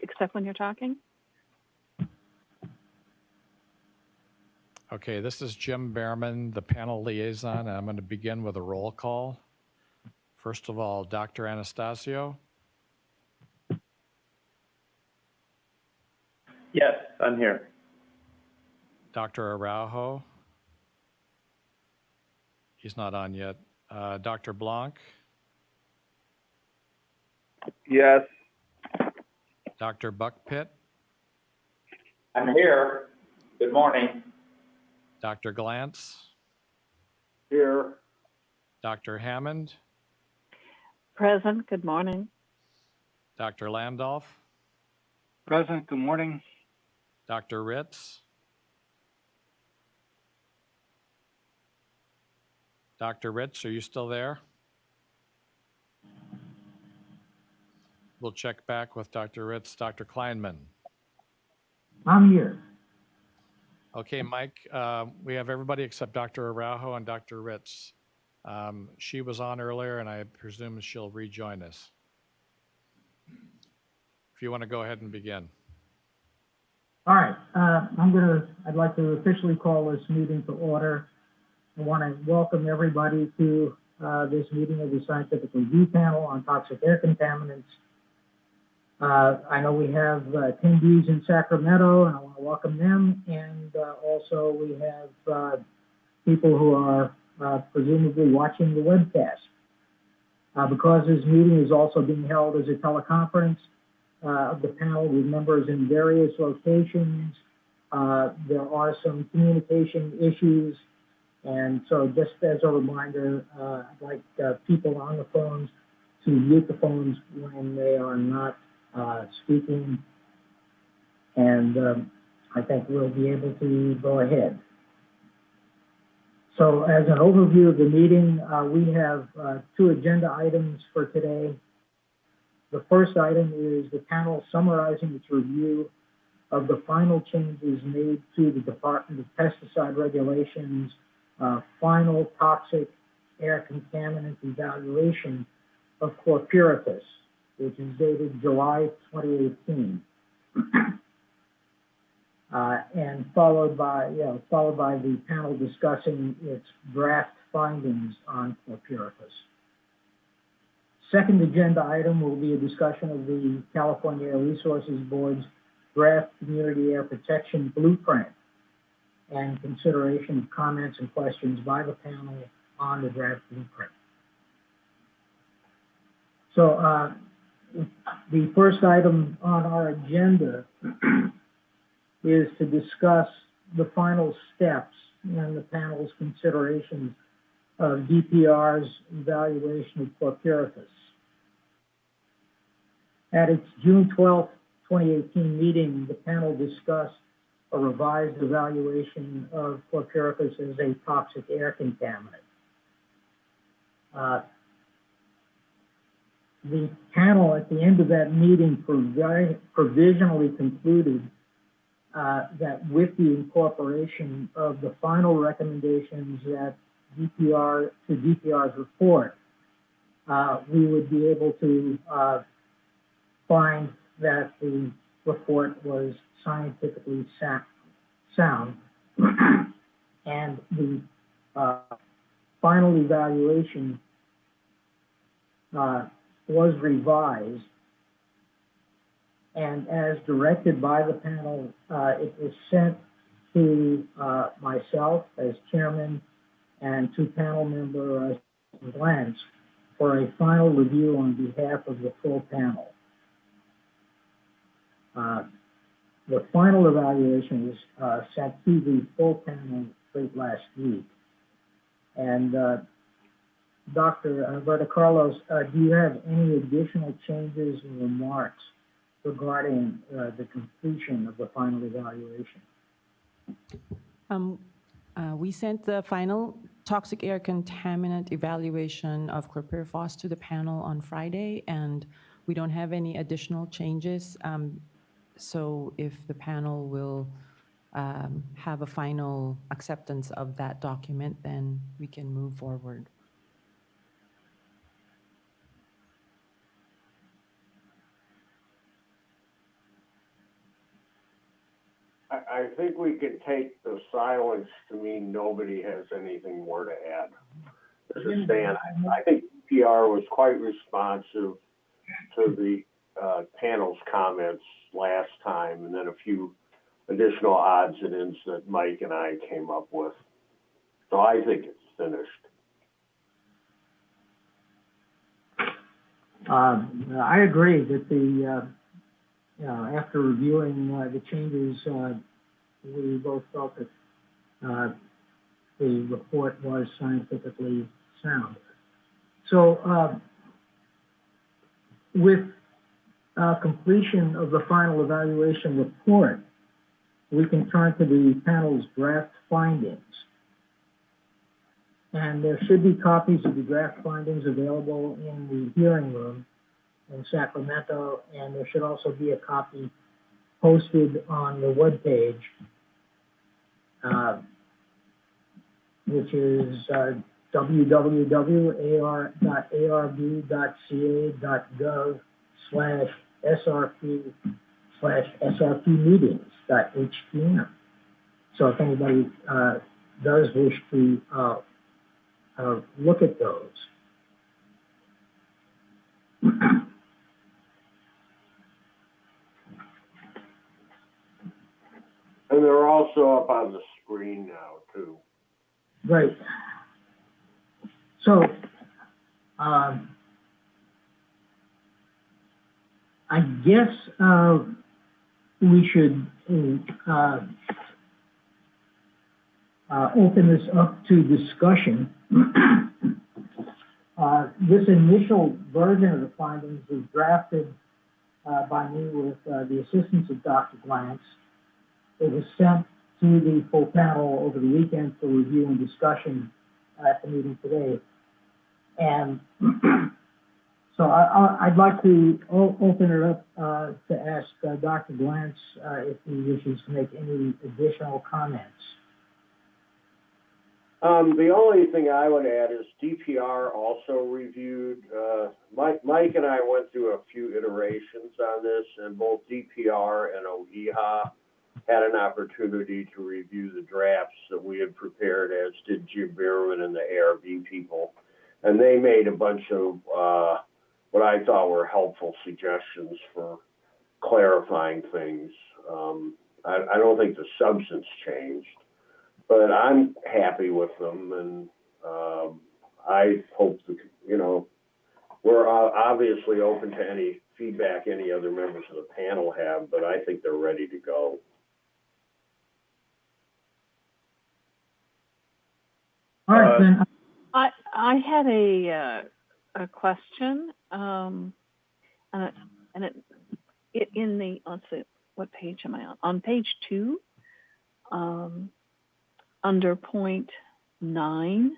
except when you're talking. Okay, this is Jim Behrman, the panel liaison, and I'm going to begin with a roll call. First of all, Dr. Anastasio. Yes, I'm here. Dr. Araujo. He's not on yet. Dr. Blanc. Yes. Dr. Buckpitt. I'm here. Good morning. Dr. Glantz. Here. Dr. Hammond. Present. Good morning. Dr. Landolf. Present. Good morning. Dr. Ritz. Dr. Ritz, are you still there? We'll check back with Dr. Ritz. Dr. Kleinman. I'm here. Okay, Mike, we have everybody except Dr. Araujo and Dr. Ritz. She was on earlier, and I presume she'll rejoin us. If you want to go ahead and begin. All right, I'd like to officially call this meeting to order. I want to welcome everybody to this meeting of the Scientific Review Panel on Toxic Air Contaminants. I know we have attendees in Sacramento, and I want to welcome them. And also we have people who are presumably watching the webcast. Because this meeting is also being held as a teleconference of the panel with members in various locations, there are some communication issues. And so just as a reminder, I'd like people on the phones to mute the phones when they are not speaking, and I think we'll be able to go ahead. So as an overview of the meeting, we have two agenda items for today. The first item is the panel summarizing its review of the final changes made to the Department of Pesticide Regulation's final toxic air contaminant evaluation of chlorpyrifos, which is dated July 2018, and followed by the panel discussing its draft findings on chlorpyrifos. Second agenda item will be a discussion of the California Air Resources Board's draft community air protection blueprint and consideration of comments and questions by the panel on the draft blueprint. So the first item on our agenda is to discuss the final steps in the panel's considerations of DPR's evaluation of chlorpyrifos. At its June 12, 2018 meeting, the panel discussed a revised evaluation of chlorpyrifos as a toxic air contaminant. The panel at the end of that meeting provisionally concluded that with the incorporation of the final recommendations that DPR's report, we would be able to find that the report was scientifically sound, and the final evaluation was revised, and as directed by the panel, it was sent to myself as chairman and to panel member Glantz for a final review on behalf of the full panel. The final evaluation was sent to the full panel late last week. And Dr. Alberto Carlos, do you have any additional changes and remarks regarding the completion of the final evaluation? We sent the final toxic air contaminant evaluation of chlorpyrifos to the panel on Friday, and we don't have any additional changes. So if the panel will have a final acceptance of that document, then we can move forward. I think we can take the silence to mean nobody has anything more to add. This is Stan. I think PR was quite responsive to the panel's comments last time, and then a few additional odds and ends that Mike and I came up with. So I think it's finished. I agree that after reviewing the changes, we both felt that the report was scientifically sound. So with completion of the final evaluation report, we can turn to the panel's draft findings. And there should be copies of the draft findings available in the hearing room in Sacramento, and there should also be a copy posted on the webpage, which is www.arb.ca.gov/srp/srpmeetings.htm. So if anybody does wish to look at those. And they're also up on the screen now, too. Right. So, I guess we should open this up to discussion. This initial version of the findings was drafted by me with the assistance of Dr. Glantz. It was sent to the full panel over the weekend for review and discussion at the meeting today. And so I'd like to open it up to ask Dr. Glantz if he wishes to make any additional comments. The only thing I would add is DPR also reviewed, Mike and I went through a few iterations on this, and both DPR and OEHHA had an opportunity to review the drafts that we had prepared, as did Jim Bierman and the ARB people. And they made a bunch of what I thought were helpful suggestions for clarifying things. I don't think the substance changed, but I'm happy with them, and I hope that, we're obviously open to any feedback any other members of the panel have, but I think they're ready to go. All right, then. I had a question, and it in the, let's see, what page am I on? On page 2, under point 9.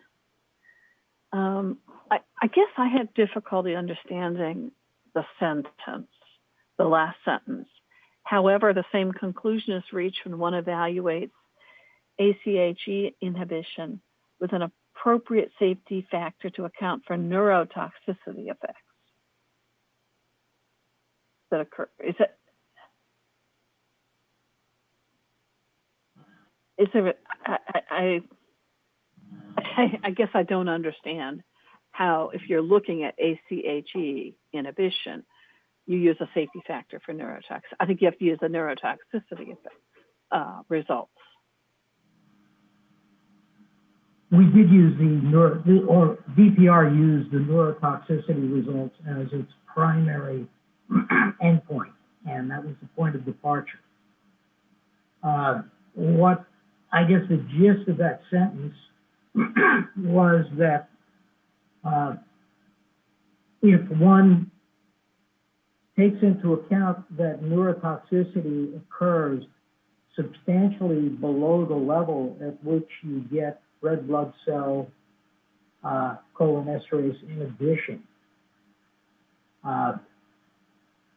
I guess I had difficulty understanding the sentence, the last sentence. However, the same conclusion is reached when one evaluates ACHE inhibition with an appropriate safety factor to account for neurotoxicity effects that occur. Is there? I guess I don't understand how, if you're looking at ACHE inhibition, you use a safety factor for neurotoxicity. I think you have to use the neurotoxicity effect results. We did use or DPR used the neurotoxicity results as its primary endpoint, and that was the point of departure. What I guess the gist of that sentence was that if one takes into account that neurotoxicity occurs substantially below the level at which you get red blood cell cholinesterase inhibition,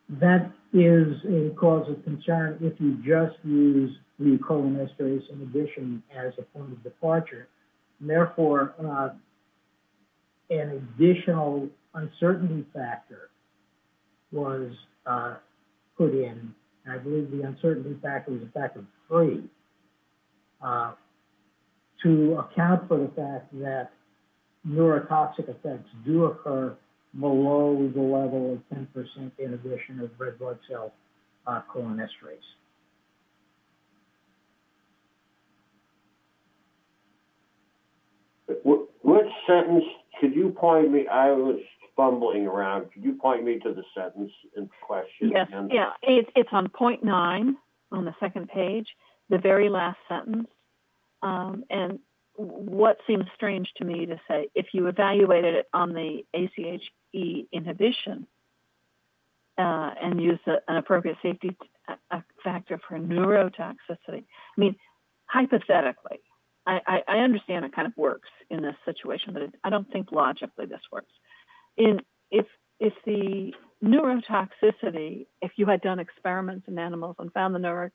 that is a cause of concern if you just use the cholinesterase inhibition as a point of departure. And therefore, an additional uncertainty factor was put in and I believe the uncertainty factor was a factor of 3, to account for the fact that neurotoxic effects do occur below the level of 10% inhibition of red blood cell cholinesterase. Which sentence, could you point me, I was fumbling around, could you point me to the sentence in question? Yes, yeah, it's on point 9 on the second page, the very last sentence. And what seems strange to me to say, if you evaluated it on the ACHE inhibition and use an appropriate safety factor for neurotoxicity, I mean, hypothetically, I understand it kind of works in this situation, but I don't think logically this works. If the neurotoxicity, if you had done experiments in animals and found the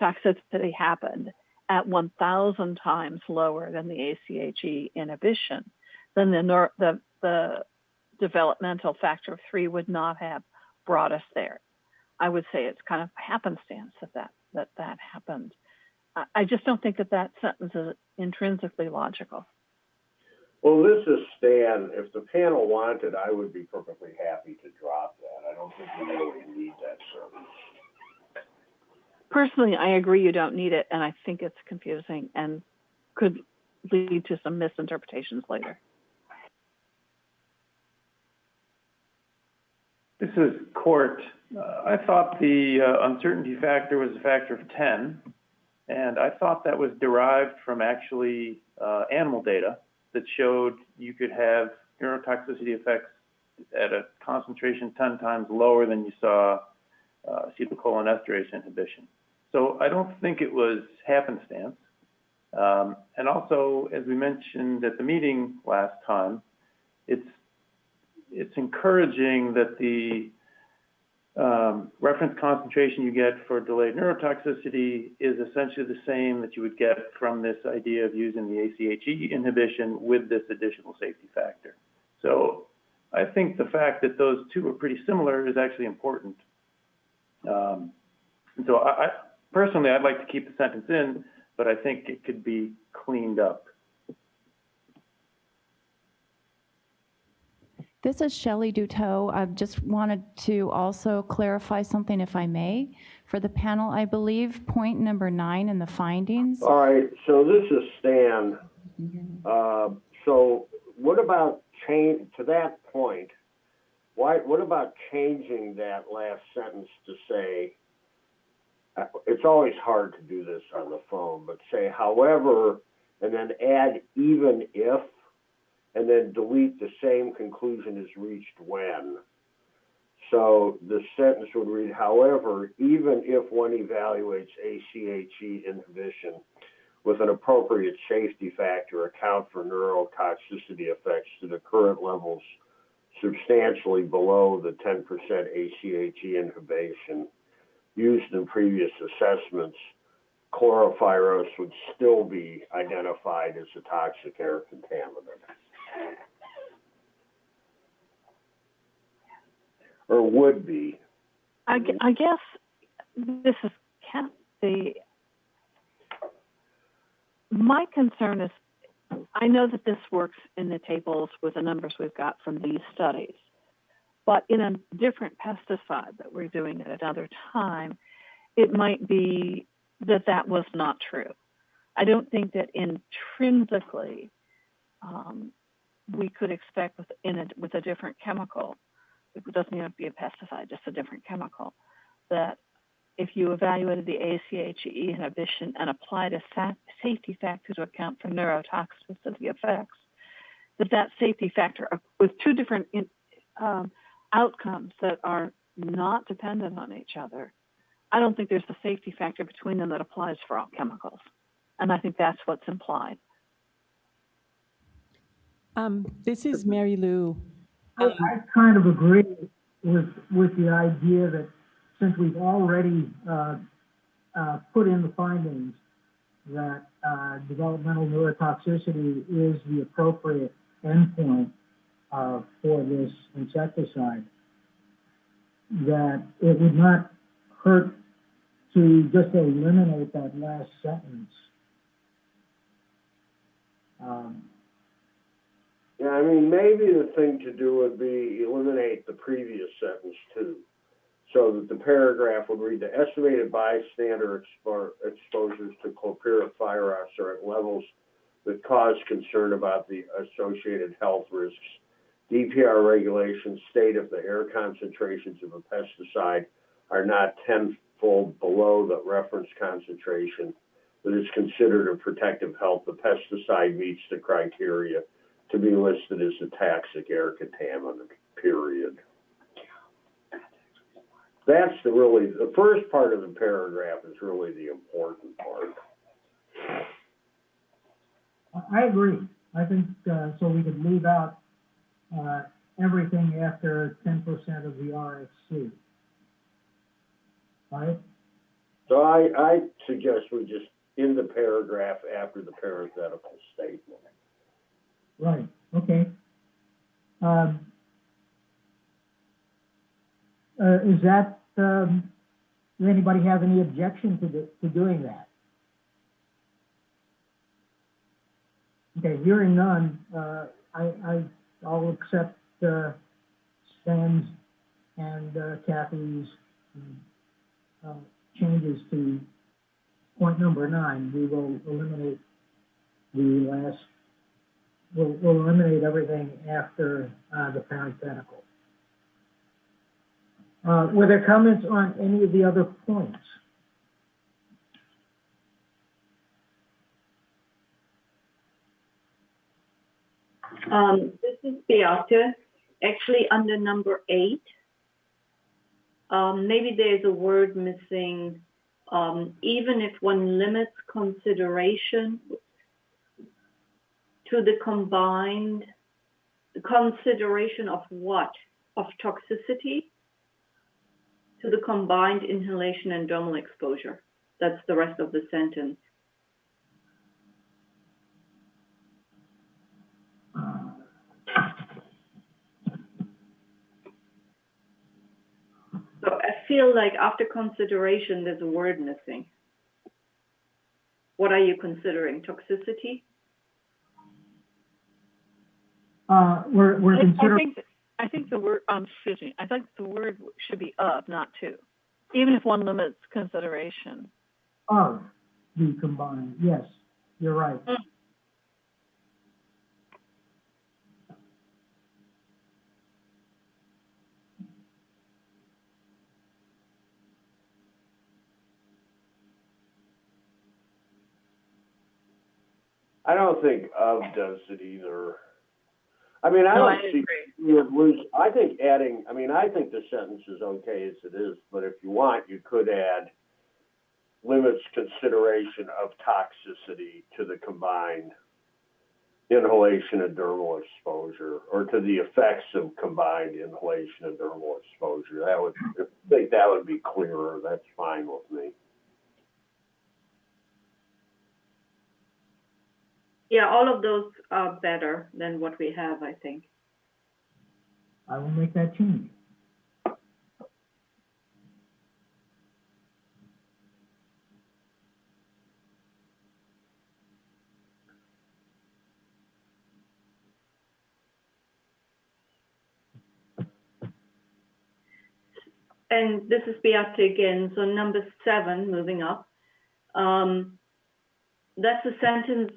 neurotoxicity happened at 1,000 times lower than the ACHE inhibition, then the developmental factor of 3 would not have brought us there. I would say it's kind of happenstance that happened. I just don't think that sentence is intrinsically logical. Well, this is Stan. If the panel wanted, I would be perfectly happy to drop that. I don't think we really need that sentence. Personally, I agree you don't need it, and I think it's confusing and could lead to some misinterpretations later. This is Court. I thought the uncertainty factor was a factor of 10, and I thought that was derived from actually animal data that showed you could have neurotoxicity effects at a concentration 10 times lower than you saw acetylcholinesterase inhibition. So I don't think it was happenstance. And also, as we mentioned at the meeting last time, it's encouraging that the reference concentration you get for delayed neurotoxicity is essentially the same that you would get from this idea of using the ACHE inhibition with this additional safety factor. So I think the fact that those two are pretty similar is actually important. And so personally, I'd like to keep the sentence in, but I think it could be cleaned up. This is Shelley Duteau. I just wanted to also clarify something, if I may, for the panel. I believe point number 9 in the findings. All right, so this is Stan. So what about to that point, what about changing that last sentence to say, it's always hard to do this on the phone, but say, however, and then add even if, and then delete the same conclusion is reached when. So the sentence would read, however, even if one evaluates ACHE inhibition with an appropriate safety factor account for neurotoxicity effects to the current levels substantially below the 10% ACHE inhibition used in previous assessments, chlorofyrose would still be identified as a toxic air contaminant. Or would be. I guess this is my concern is, I know that this works in the tables with the numbers we've got from these studies, but in a different pesticide that we're doing at another time, it might be that was not true. I don't think that intrinsically we could expect with a different chemical, it doesn't even have to be a pesticide, just a different chemical, that if you evaluated the ACHE inhibition and applied a safety factor to account for neurotoxicity effects, that safety factor with two different outcomes that are not dependent on each other, I don't think there's a safety factor between them that applies for all chemicals. And I think that's what's implied. This is Mary Lou. I kind of agree with the idea that since we've already put in the findings that developmental neurotoxicity is the appropriate endpoint for this insecticide, that it would not hurt to just eliminate that last sentence. Yeah, I mean, maybe the thing to do would be eliminate the previous sentence too, so that the paragraph would read: the estimated bystander exposures to chlorpyrifos are at levels that cause concern about the associated health risks. DPR regulations state if the air concentrations of a pesticide are not tenfold below the reference concentration that is considered a protective health, the pesticide meets the criteria to be listed as a toxic air contaminant, period. That's the first part of the paragraph is really the important part. I agree. I think so we could leave out everything after 10% of the RFC. Right? So I suggest we just end the paragraph after the parenthetical statement. Right, okay. Is that, does anybody have any objection to doing that? Okay, hearing none, I'll accept Stan's and Kathy's changes to point number 9. We will eliminate the last. We'll eliminate everything after the parenthetical. Were there comments on any of the other points? This is Beata. Actually, under number 8, maybe there's a word missing. Even if one limits consideration to the combined consideration of what? Of toxicity to the combined inhalation and dermal exposure. That's the rest of the sentence. So I feel like after consideration, there's a word missing. What are you considering? Toxicity? We're considering. I think the word. Excuse me. I think the word should be of, not to, even if one limits consideration. Of the combined. Yes, you're right. I don't think of does it either. I mean, I don't see it lose. I think adding, I mean, I think the sentence is okay as it is, but if you want, you could add limits consideration of toxicity to the combined inhalation and dermal exposure, or to the effects of combined inhalation and dermal exposure. That would, I think that would be clearer. That's fine with me. Yeah, all of those are better than what we have, I think. I will make that change. And this is Beata again. So number 7, moving up. That's a sentence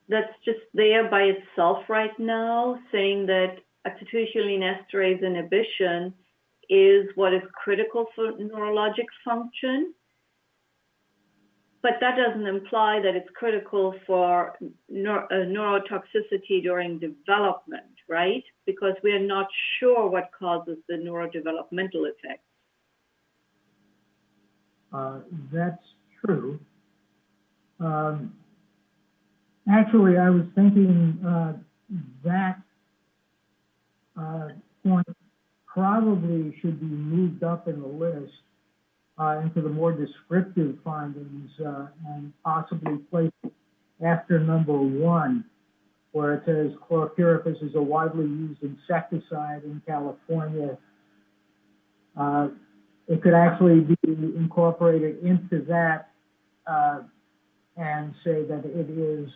that's just there by itself right now, saying that acetylcholine esterase inhibition is what is critical for neurologic function. But that doesn't imply that it's critical for neurotoxicity during development, right? Because we are not sure what causes the neurodevelopmental effects. That's true. Actually, I was thinking that point probably should be moved up in the list into the more descriptive findings and possibly placed after number 1, where it says chlorpyrifos is a widely used insecticide in California. it could actually be incorporated into that and say that it is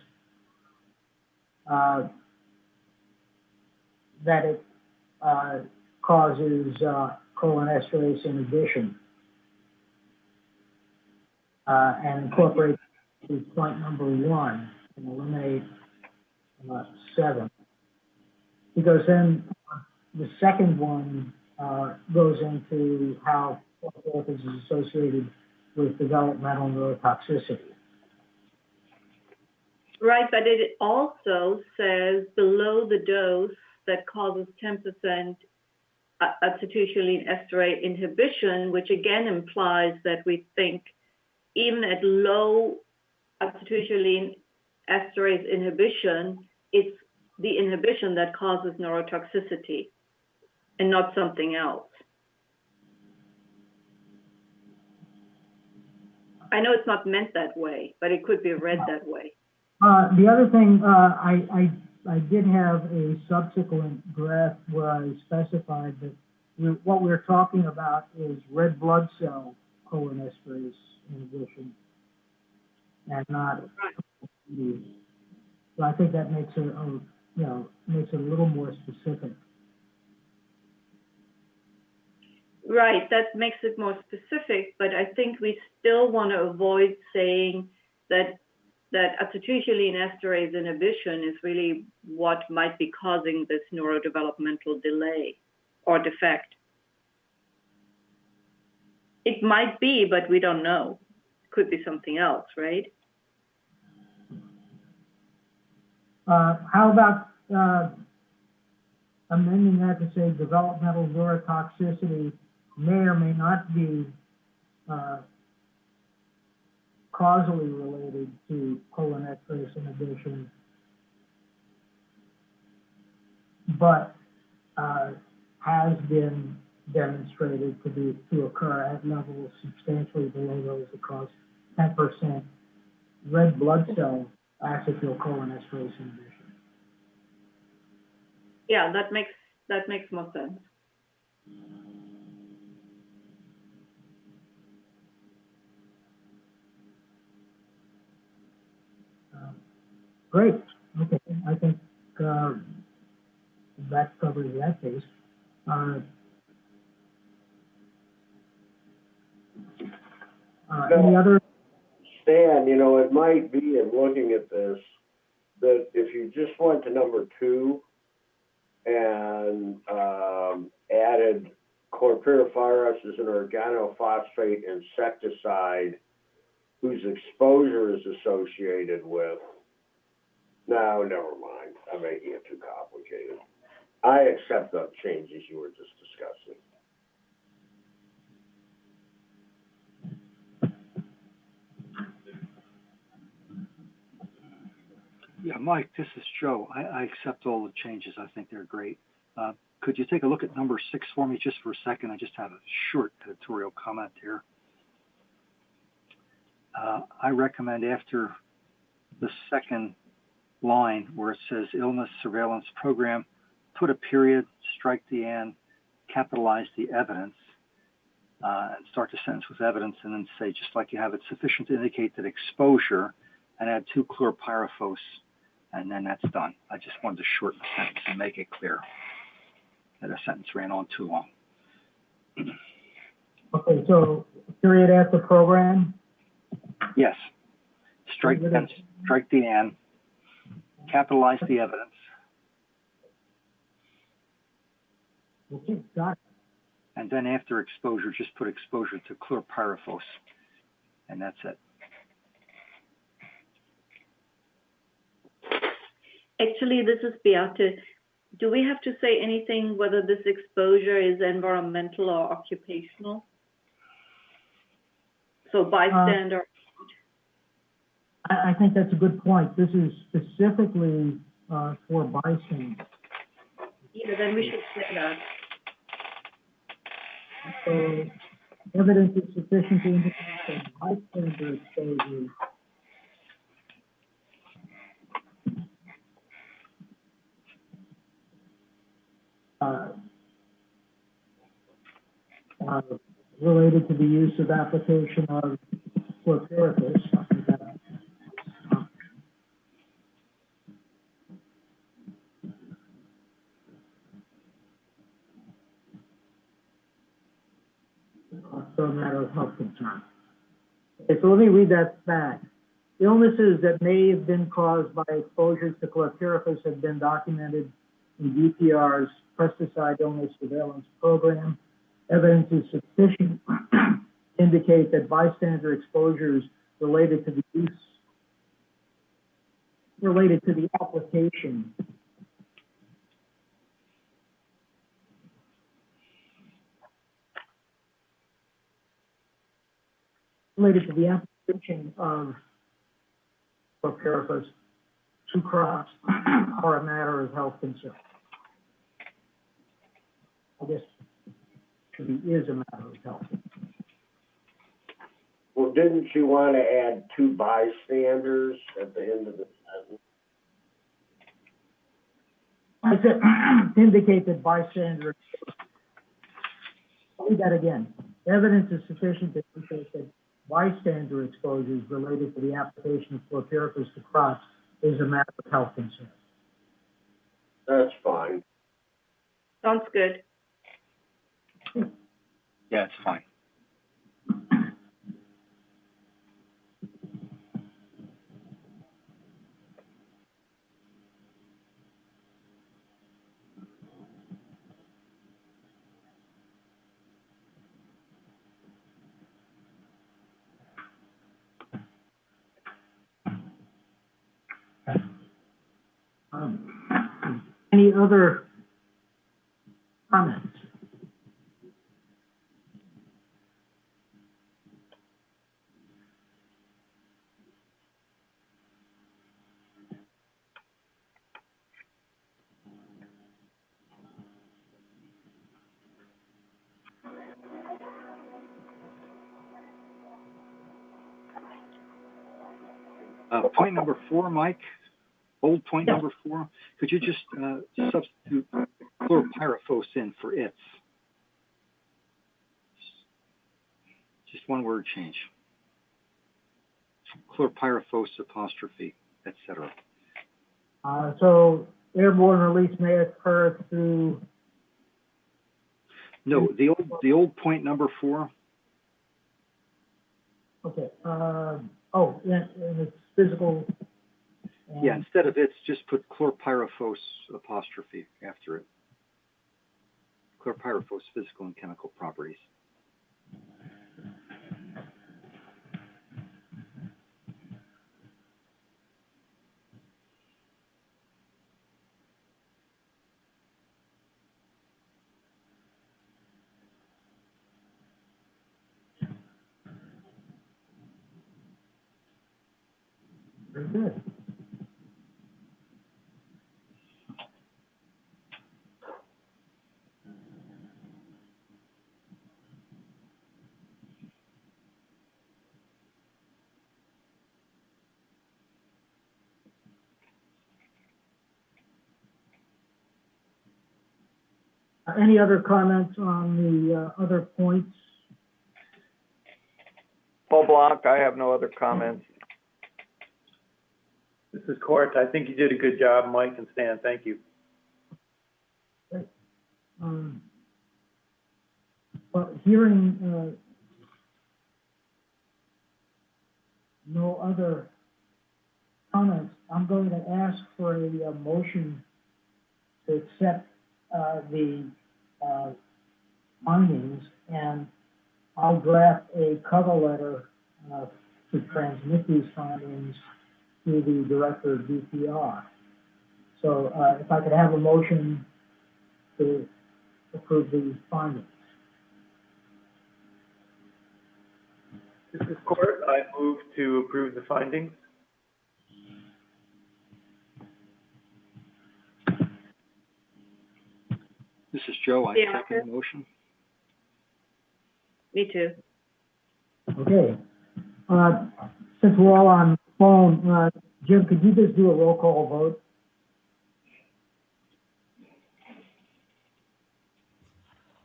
that it causes cholinesterase inhibition, and incorporate to point number 1 and eliminate 7. Because then the second one goes into how phosphorus is associated with developmental neurotoxicity. Right, but it also says below the dose that causes 10% acetylcholine esterase inhibition, which again implies that we think even at low acetylcholine esterase inhibition, it's the inhibition that causes neurotoxicity and not something else. I know it's not meant that way, but it could be read that way. The other thing, I did have a subsequent graph where I specified that what we're talking about is red blood cell cholinesterase inhibition and not. So I think that makes it, makes it a little more specific. Right, that makes it more specific, but I think we still want to avoid saying that acetylcholine esterase inhibition is really what might be causing this neurodevelopmental delay or defect. It might be, but we don't know. It could be something else, right? How about amending that to say developmental neurotoxicity may or may not be causally related to cholinesterase inhibition, but has been demonstrated to occur at levels substantially below those that cause 10% red blood cell acetylcholinesterase inhibition. Yeah, that makes more sense. Great. Okay, I think that covers that case. Any other? Stan, it might be in looking at this that if you just went to number 2 and added chlorpyrifos as an organophosphate insecticide whose exposure is associated with, no, never mind. I'm making it too complicated. I accept the changes you were just discussing. Yeah, Mike, this is Joe. I accept all the changes. I think they're great. Could you take a look at number 6 for me just for a second? I just have a short editorial comment here. I recommend after the second line where it says illness surveillance program, put a period, strike the and, capitalize the evidence, and start the sentence with evidence, and then say, just like you have it, sufficient to indicate that exposure, and add 2 chlorpyrifos, and then that's done. I just wanted to shorten the sentence and make it clear that a sentence ran on too long. Okay, so period after program? Yes. Strike the and, capitalize the evidence. Okay, got it. And then after exposure, just put exposure to chlorpyrifos, and that's it. Actually, this is Beate. Do we have to say anything whether this exposure is environmental or occupational? So bystander. I think that's a good point. This is specifically for bystander. Yeah, then we should say that. So evidence is sufficient to indicate that bystander exposure related to the use of application of chlorpyrifos. So a matter of health concern. Okay, so let me read that back. Illnesses that may have been caused by exposures to chlorpyrifos have been documented in DPR's pesticide illness surveillance program. Evidence is sufficient to indicate that bystander exposures related to the application of chlorpyrifos to crops are a matter of health concern. I guess it is a matter of health. Well, didn't you want to add two bystanders at the end of the sentence? I said indicate that bystander. I'll read that again. Evidence is sufficient to indicate that bystander exposures related to the application of chlorpyrifos to crops is a matter of health concern. That's fine. Sounds good. Yeah, it's fine. Any other comments? Point number 4, Mike, bold point number 4, could you just substitute chlorpyrifos in for its? Just one word change. Chlorpyrifos apostrophe, etc. So airborne release may occur through. No, the old point number 4. Okay. And it's physical. Yeah, instead of its, just put chlorpyrifos apostrophe after it. Chlorpyrifos physical and chemical properties. Very good. Any other comments on the other points? Paul Blanc, I have no other comments. This is Court. I think you did a good job, Mike and Stan. Thank you. But hearing no other comments, I'm going to ask for a motion to accept the findings, and I'll draft a cover letter to transmit these findings to the director of DPR. So if I could have a motion to approve the findings. This is Court. I move to approve the findings. This is Joe. I second the motion. Me too. Okay. Since we're all on phone, Jim, could you just do a roll call vote?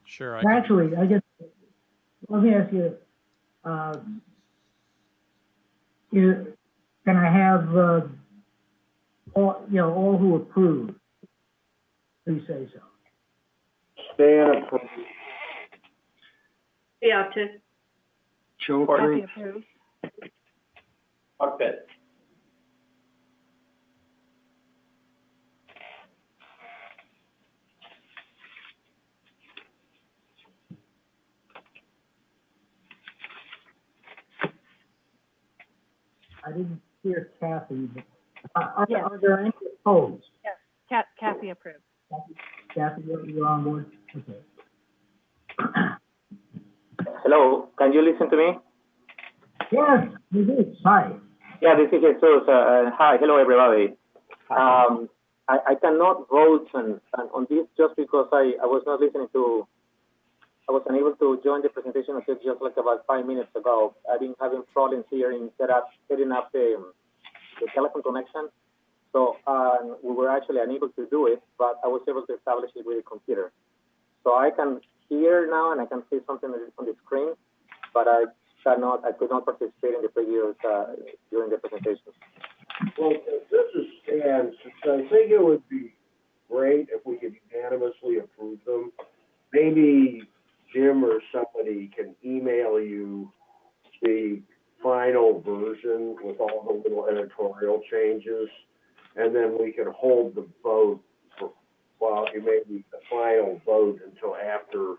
Sure. Actually, I guess let me ask you, can I have, all who approve, please say so. Stan approved. Beate. Joe Kathy approved. approves. Okay. I didn't hear Kathy, but Yes. are there any opposed? Yes, Kathy approves. Kathy, you're on board? Okay. Hello, can you listen to me? Yes, it is. Hi. Yeah, this is Jesus. Hi, hello everybody. I cannot vote on this just because I was not listening to, I was unable to join the presentation until just like about 5 minutes ago. I've been having problems here in setting up the telephone connection. So we were actually unable to do it, but I was able to establish it with the computer. So I can hear now and I can see something on the screen, but I could not participate in the previous, during the presentation. Well, this is Stan. I think it would be great if we could unanimously approve them. Maybe Jim or somebody can email you the final version with all the little editorial changes, and then we can hold the vote for, well, it may be the final vote until after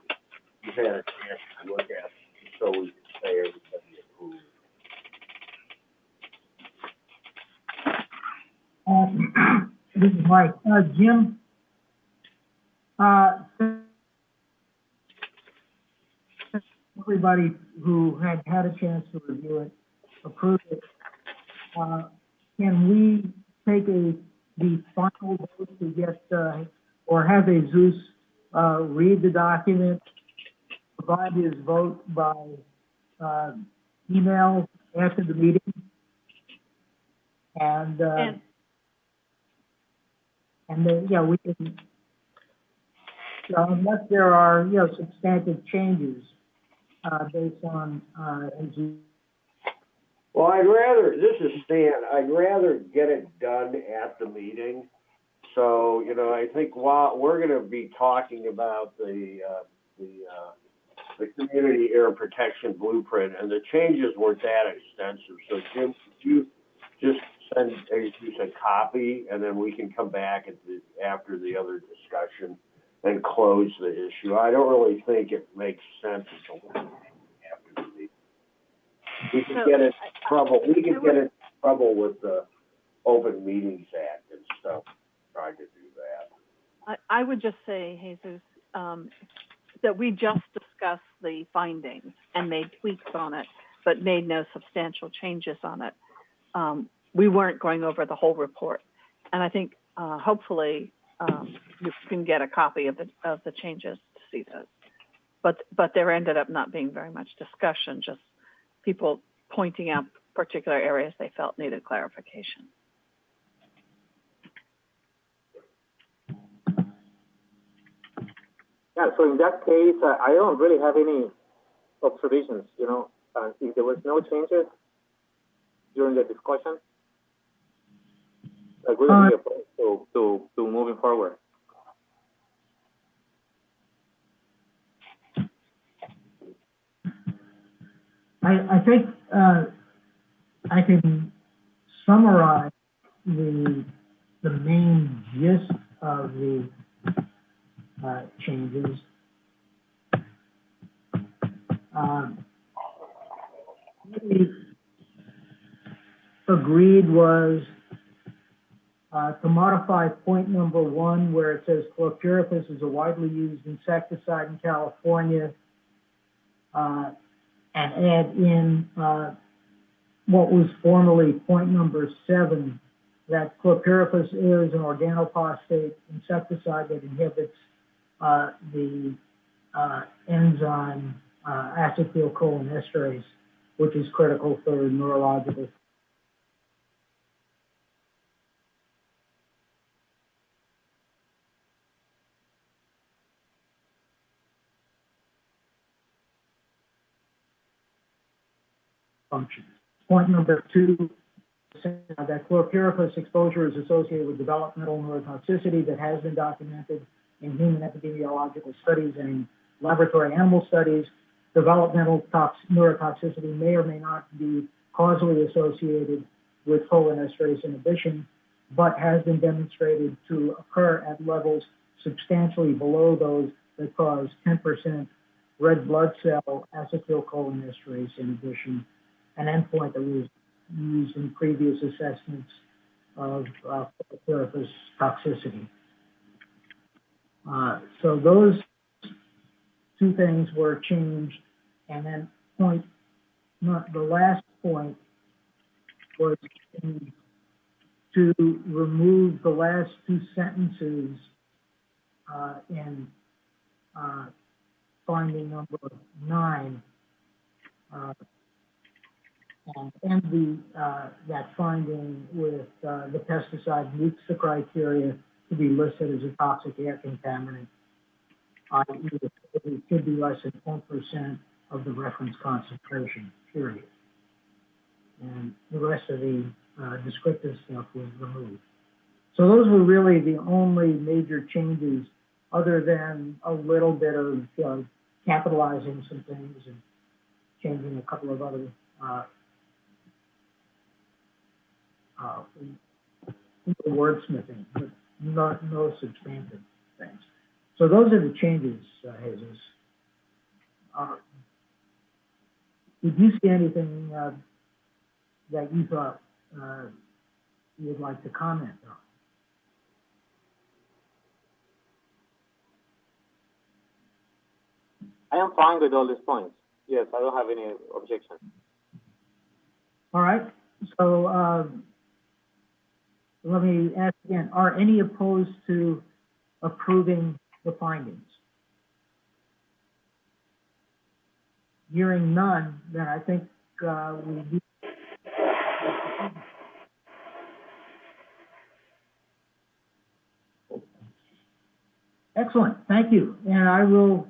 you've had a chance to look at it, so we can say everybody approved. This is Mike. Jim, everybody who had a chance to review it, approved it. Can we take the final vote to get, or have a Zeus read the document, provide his vote by email after the meeting? And then, yeah, we can, unless there are, substantive changes based on, well, this is Stan, I'd rather get it done at the meeting. So, I think while we're going to be talking about the community air protection blueprint, and the changes weren't that extensive. So, Jim, could you just send a copy, and then we can come back after the other discussion and close the issue. I don't really think it makes sense to after the meeting. We can get in trouble. We can get in trouble with the Open Meetings Act and stuff. Trying to do that. I would just say, Jesus, that we just discussed the findings and made tweaks on it, but made no substantial changes on it. We weren't going over the whole report, and I think hopefully you can get a copy of the changes to see those. But there ended up not being very much discussion, just people pointing out particular areas they felt needed clarification. Yeah, so in that case, I don't really have any observations, if there was no changes during the discussion, I wouldn't be opposed to moving forward. I think I can summarize the main gist of the changes. We agreed was to modify point number 1 where it says chlorpyrifos is a widely used insecticide in California, and add in what was formerly point number 7, that chlorpyrifos is an organophosphate insecticide that inhibits the enzyme acetylcholinesterase, which is critical for neurological. functions. Point number 2, that chlorpyrifos exposure is associated with developmental neurotoxicity that has been documented in human epidemiological studies and in laboratory animal studies. Developmental neurotoxicity may or may not be causally associated with cholinesterase inhibition, but has been demonstrated to occur at levels substantially below those that cause 10% red blood cell acetylcholinesterase inhibition, an endpoint that was used in previous assessments of chlorpyrifos toxicity. So those 2 things were changed, and then the last point was to remove the last 2 sentences in finding number 9, and end that finding with the pesticide meets the criteria to be listed as a toxic air contaminant. It should be less than 10% of the reference concentration, period. And the rest of the descriptive stuff was removed. So those were really the only major changes, other than a little bit of capitalizing some things and changing a couple of other wordsmithing, but no substantive things. So those are the changes, Jesus. Did you see anything that you thought you would like to comment on? I am fine with all these points. Yes, I don't have any objection. All right. So let me ask again, are any opposed to approving the findings? Hearing none, then I think we do. Excellent, thank you. And I will,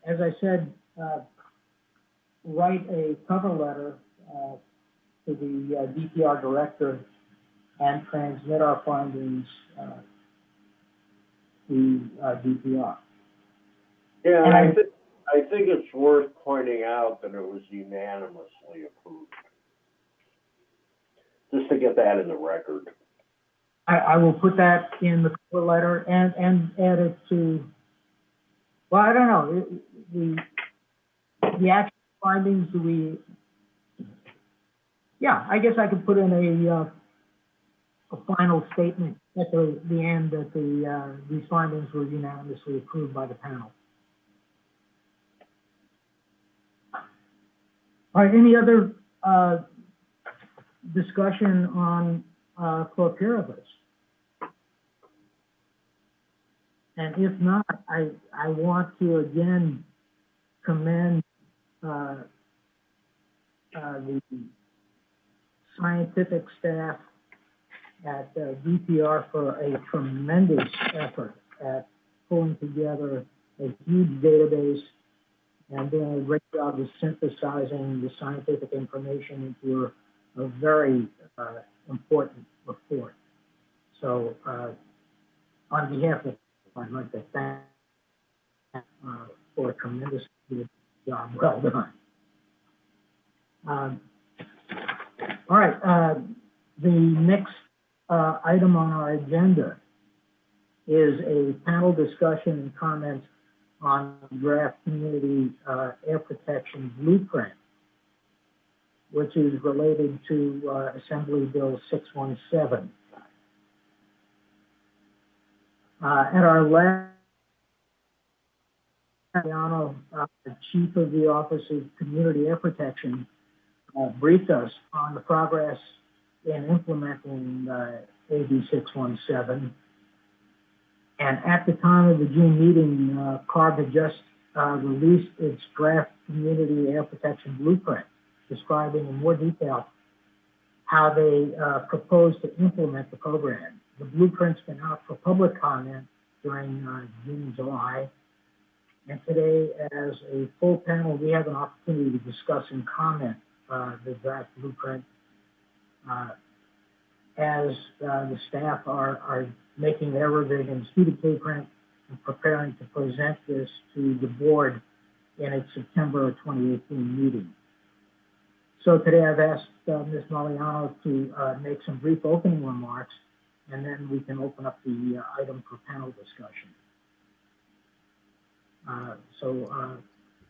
as I said, write a cover letter to the DPR director and transmit our findings to DPR. Yeah, and I think it's worth pointing out that it was unanimously approved. Just to get that in the record. I will put that in the cover letter and add it to, well, I don't know, the actual findings, do we, yeah, I guess I could put in a final statement at the end that these findings were unanimously approved by the panel. All right, any other discussion on chlorpyrifos? And if not, I want to again commend the scientific staff at DPR for a tremendous effort at pulling together a huge database and doing a great job of synthesizing the scientific information into a very important report. So on behalf of, I'd like to thank for a tremendous job, well done. All right, the next item on our agenda is a panel discussion and comments on draft community air protection blueprint, which is related to Assembly Bill 617. At our last, the Chief of the Office of Community Air Protection briefed us on the progress in implementing AB 617. And at the time of the June meeting, CARB had just released its draft community air protection blueprint, describing in more detail how they propose to implement the program. The blueprint's been out for public comment during June and July. And today, as a full panel, we have an opportunity to discuss and comment the draft blueprint as the staff are making their revisions to the blueprint and preparing to present this to the board in its September 2018 meeting. So today I've asked Ms. Maliano to make some brief opening remarks, and then we can open up the item for panel discussion.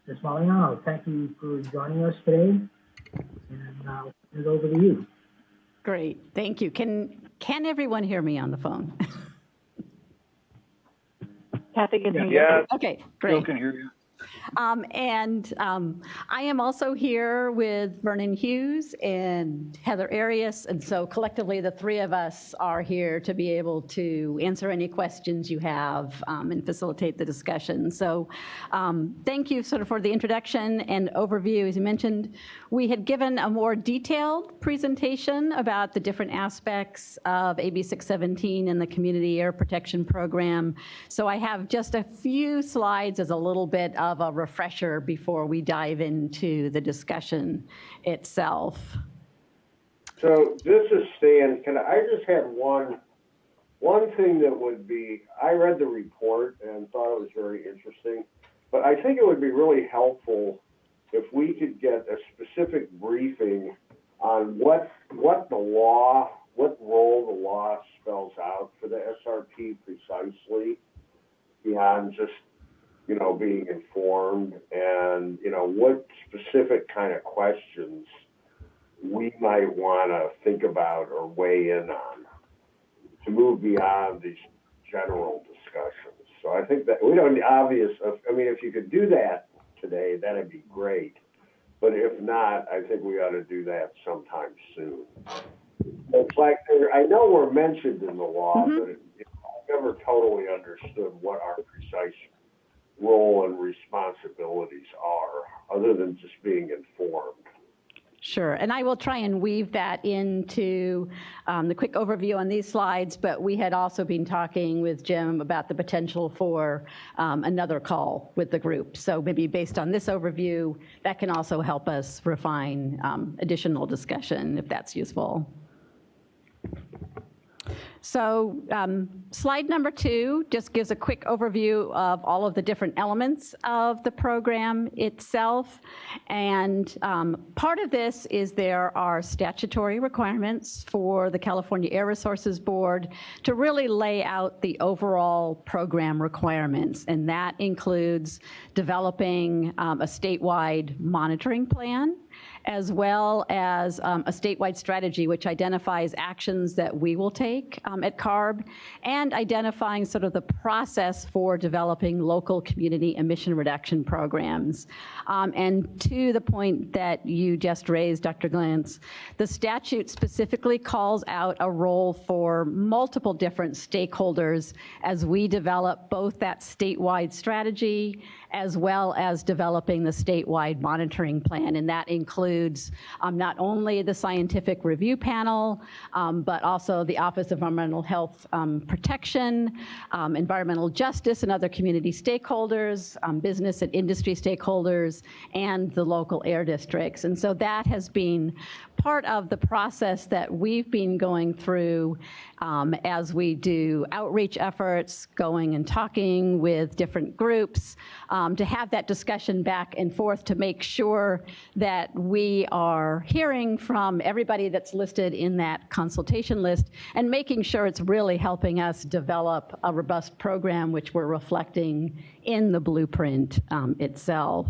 Ms. Maliano, thank you for joining us today, and I'll turn it over to you. Great, thank you. Can everyone hear me on the phone? Kathy can hear you. Yeah. Okay, great. Bill can hear you. I am also here with Vernon Hughes and Heather Arias, and so collectively the three of us are here to be able to answer any questions you have and facilitate the discussion. So thank you sort of for the introduction and overview. As you mentioned, we had given a more detailed presentation about the different aspects of AB 617 and the Community Air Protection Program. So I have just a few slides as a little bit of a refresher before we dive into the discussion itself. So this is Stan. I just had one thing that would be, I read the report and thought it was very interesting, but I think it would be really helpful if we could get a specific briefing on what the law, what role the law spells out for the SRP precisely, beyond just being informed, and, what specific kind of questions we might want to think about or weigh in on to move beyond these general discussions. So I think that if you could do that today, that'd be great. But if not, I think we ought to do that sometime soon. It's like, I know we're mentioned in the law, but I've never totally understood what our precise role and responsibilities are, other than just being informed. Sure, and I will try and weave that into the quick overview on these slides, but we had also been talking with Jim about the potential for another call with the group. So maybe based on this overview, that can also help us refine additional discussion if that's useful. So slide number 2 just gives a quick overview of all of the different elements of the program itself. And part of this is there are statutory requirements for the California Air Resources Board to really lay out the overall program requirements. And that includes developing a statewide monitoring plan, as well as a statewide strategy which identifies actions that we will take at CARB, and identifying sort of the process for developing local community emission reduction programs. And to the point that you just raised, Dr. Glantz, the statute specifically calls out a role for multiple different stakeholders as we develop both that statewide strategy as well as developing the statewide monitoring plan. And that includes not only the scientific review panel, but also the Office of Environmental Health Protection, environmental justice and other community stakeholders, business and industry stakeholders, and the local air districts. And so that has been part of the process that we've been going through as we do outreach efforts, going and talking with different groups, to have that discussion back and forth to make sure that we are hearing from everybody that's listed in that consultation list and making sure it's really helping us develop a robust program which we're reflecting in the blueprint itself.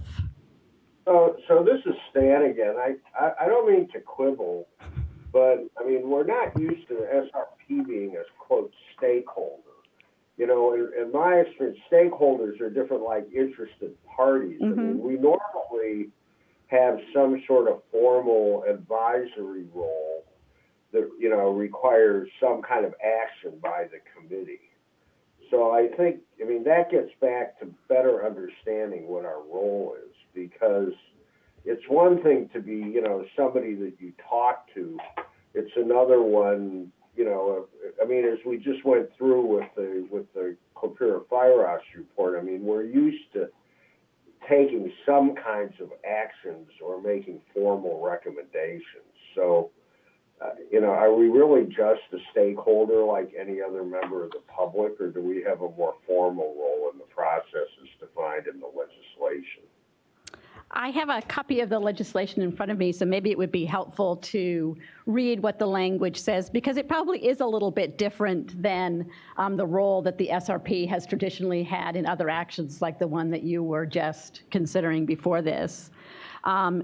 So this is Stan again. I don't mean to quibble, but I mean, we're not used to the SRP being a, quote, stakeholder. In my experience, stakeholders are different, like interested parties. I mean, we normally have some sort of formal advisory role that, requires some kind of action by the committee. So I think, that gets back to better understanding what our role is, because it's one thing to be, somebody that you talk to. It's another one, as we just went through with the Copera Fire Ash report, we're used to taking some kinds of actions or making formal recommendations. So, are we really just a stakeholder like any other member of the public, or do we have a more formal role in the processes defined in the legislation? I have a copy of the legislation in front of me, so maybe it would be helpful to read what the language says, because it probably is a little bit different than the role that the SRP has traditionally had in other actions like the one that you were just considering before this.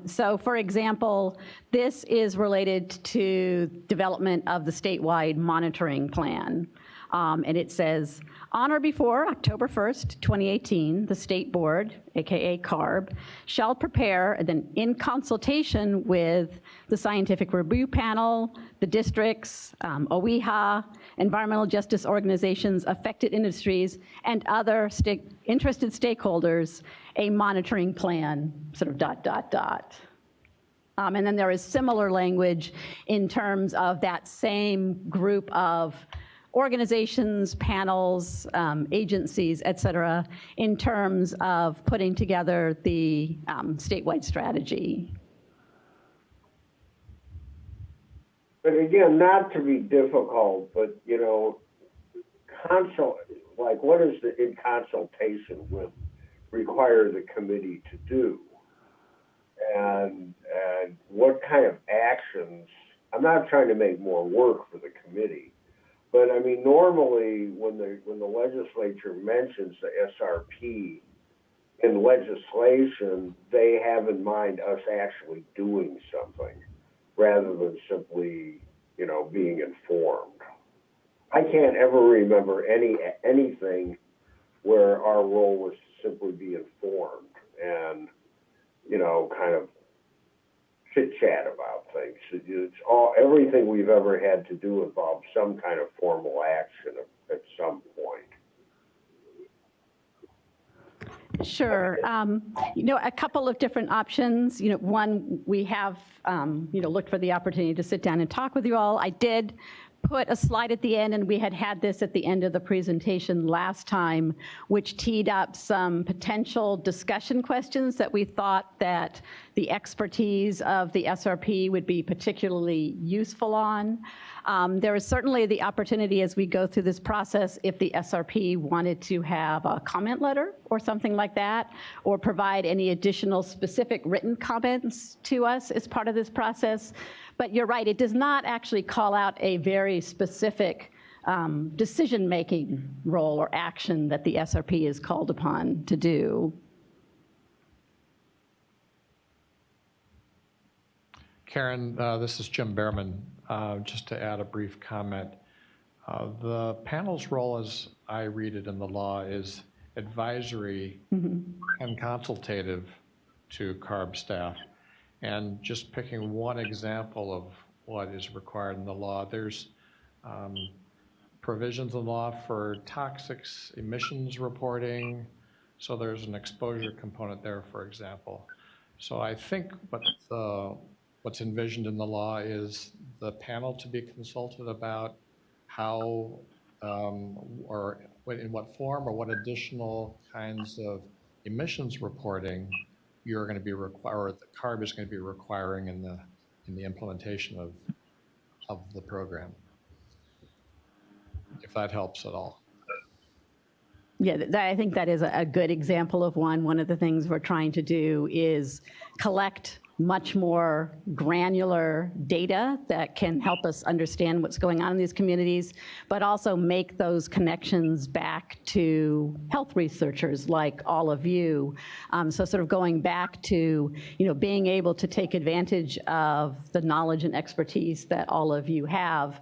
So, for example, this is related to development of the statewide monitoring plan. And it says, on or before October 1st, 2018, the State Board, aka CARB, shall prepare, and then in consultation with the Scientific Review Panel, the districts, OEHHA, environmental justice organizations, affected industries, and other interested stakeholders, a monitoring plan, sort of ... And then there is similar language in terms of that same group of organizations, panels, agencies, et cetera, in terms of putting together the statewide strategy. But again, not to be difficult, but what is the in consultation with require the committee to do, and what kind of actions? I'm not trying to make more work for the committee. But I mean, normally when the legislature mentions the SRP in legislation, they have in mind us actually doing something rather than simply, being informed. I can't ever remember anything where our role was to simply be informed and, kind of chit-chat about things. It's everything we've ever had to do involves some kind of formal action at some point. Sure. A couple of different options. One, we have, looked for the opportunity to sit down and talk with you all. I did put a slide at the end, and we had this at the end of the presentation last time, which teed up some potential discussion questions that we thought that the expertise of the SRP would be particularly useful on. There is certainly the opportunity as we go through this process, if the SRP wanted to have a comment letter or something like that, or provide any additional specific written comments to us as part of this process. But you're right, it does not actually call out a very specific decision-making role or action that the SRP is called upon to do. Karen, this is Jim Behrman. Just to add a brief comment. The panel's role, as I read it in the law, is advisory and consultative to CARB staff. And just picking one example of what is required in the law, there's provisions in law for toxics emissions reporting. So there's an exposure component there, for example. So I think what's envisioned in the law is the panel to be consulted about how or in what form or what additional kinds of emissions reporting you're going to be required, or the CARB is going to be requiring in the implementation of the program, if that helps at all. Yeah, I think that is a good example of one. One of the things we're trying to do is collect much more granular data that can help us understand what's going on in these communities, but also make those connections back to health researchers like all of you. So sort of going back to, being able to take advantage of the knowledge and expertise that all of you have,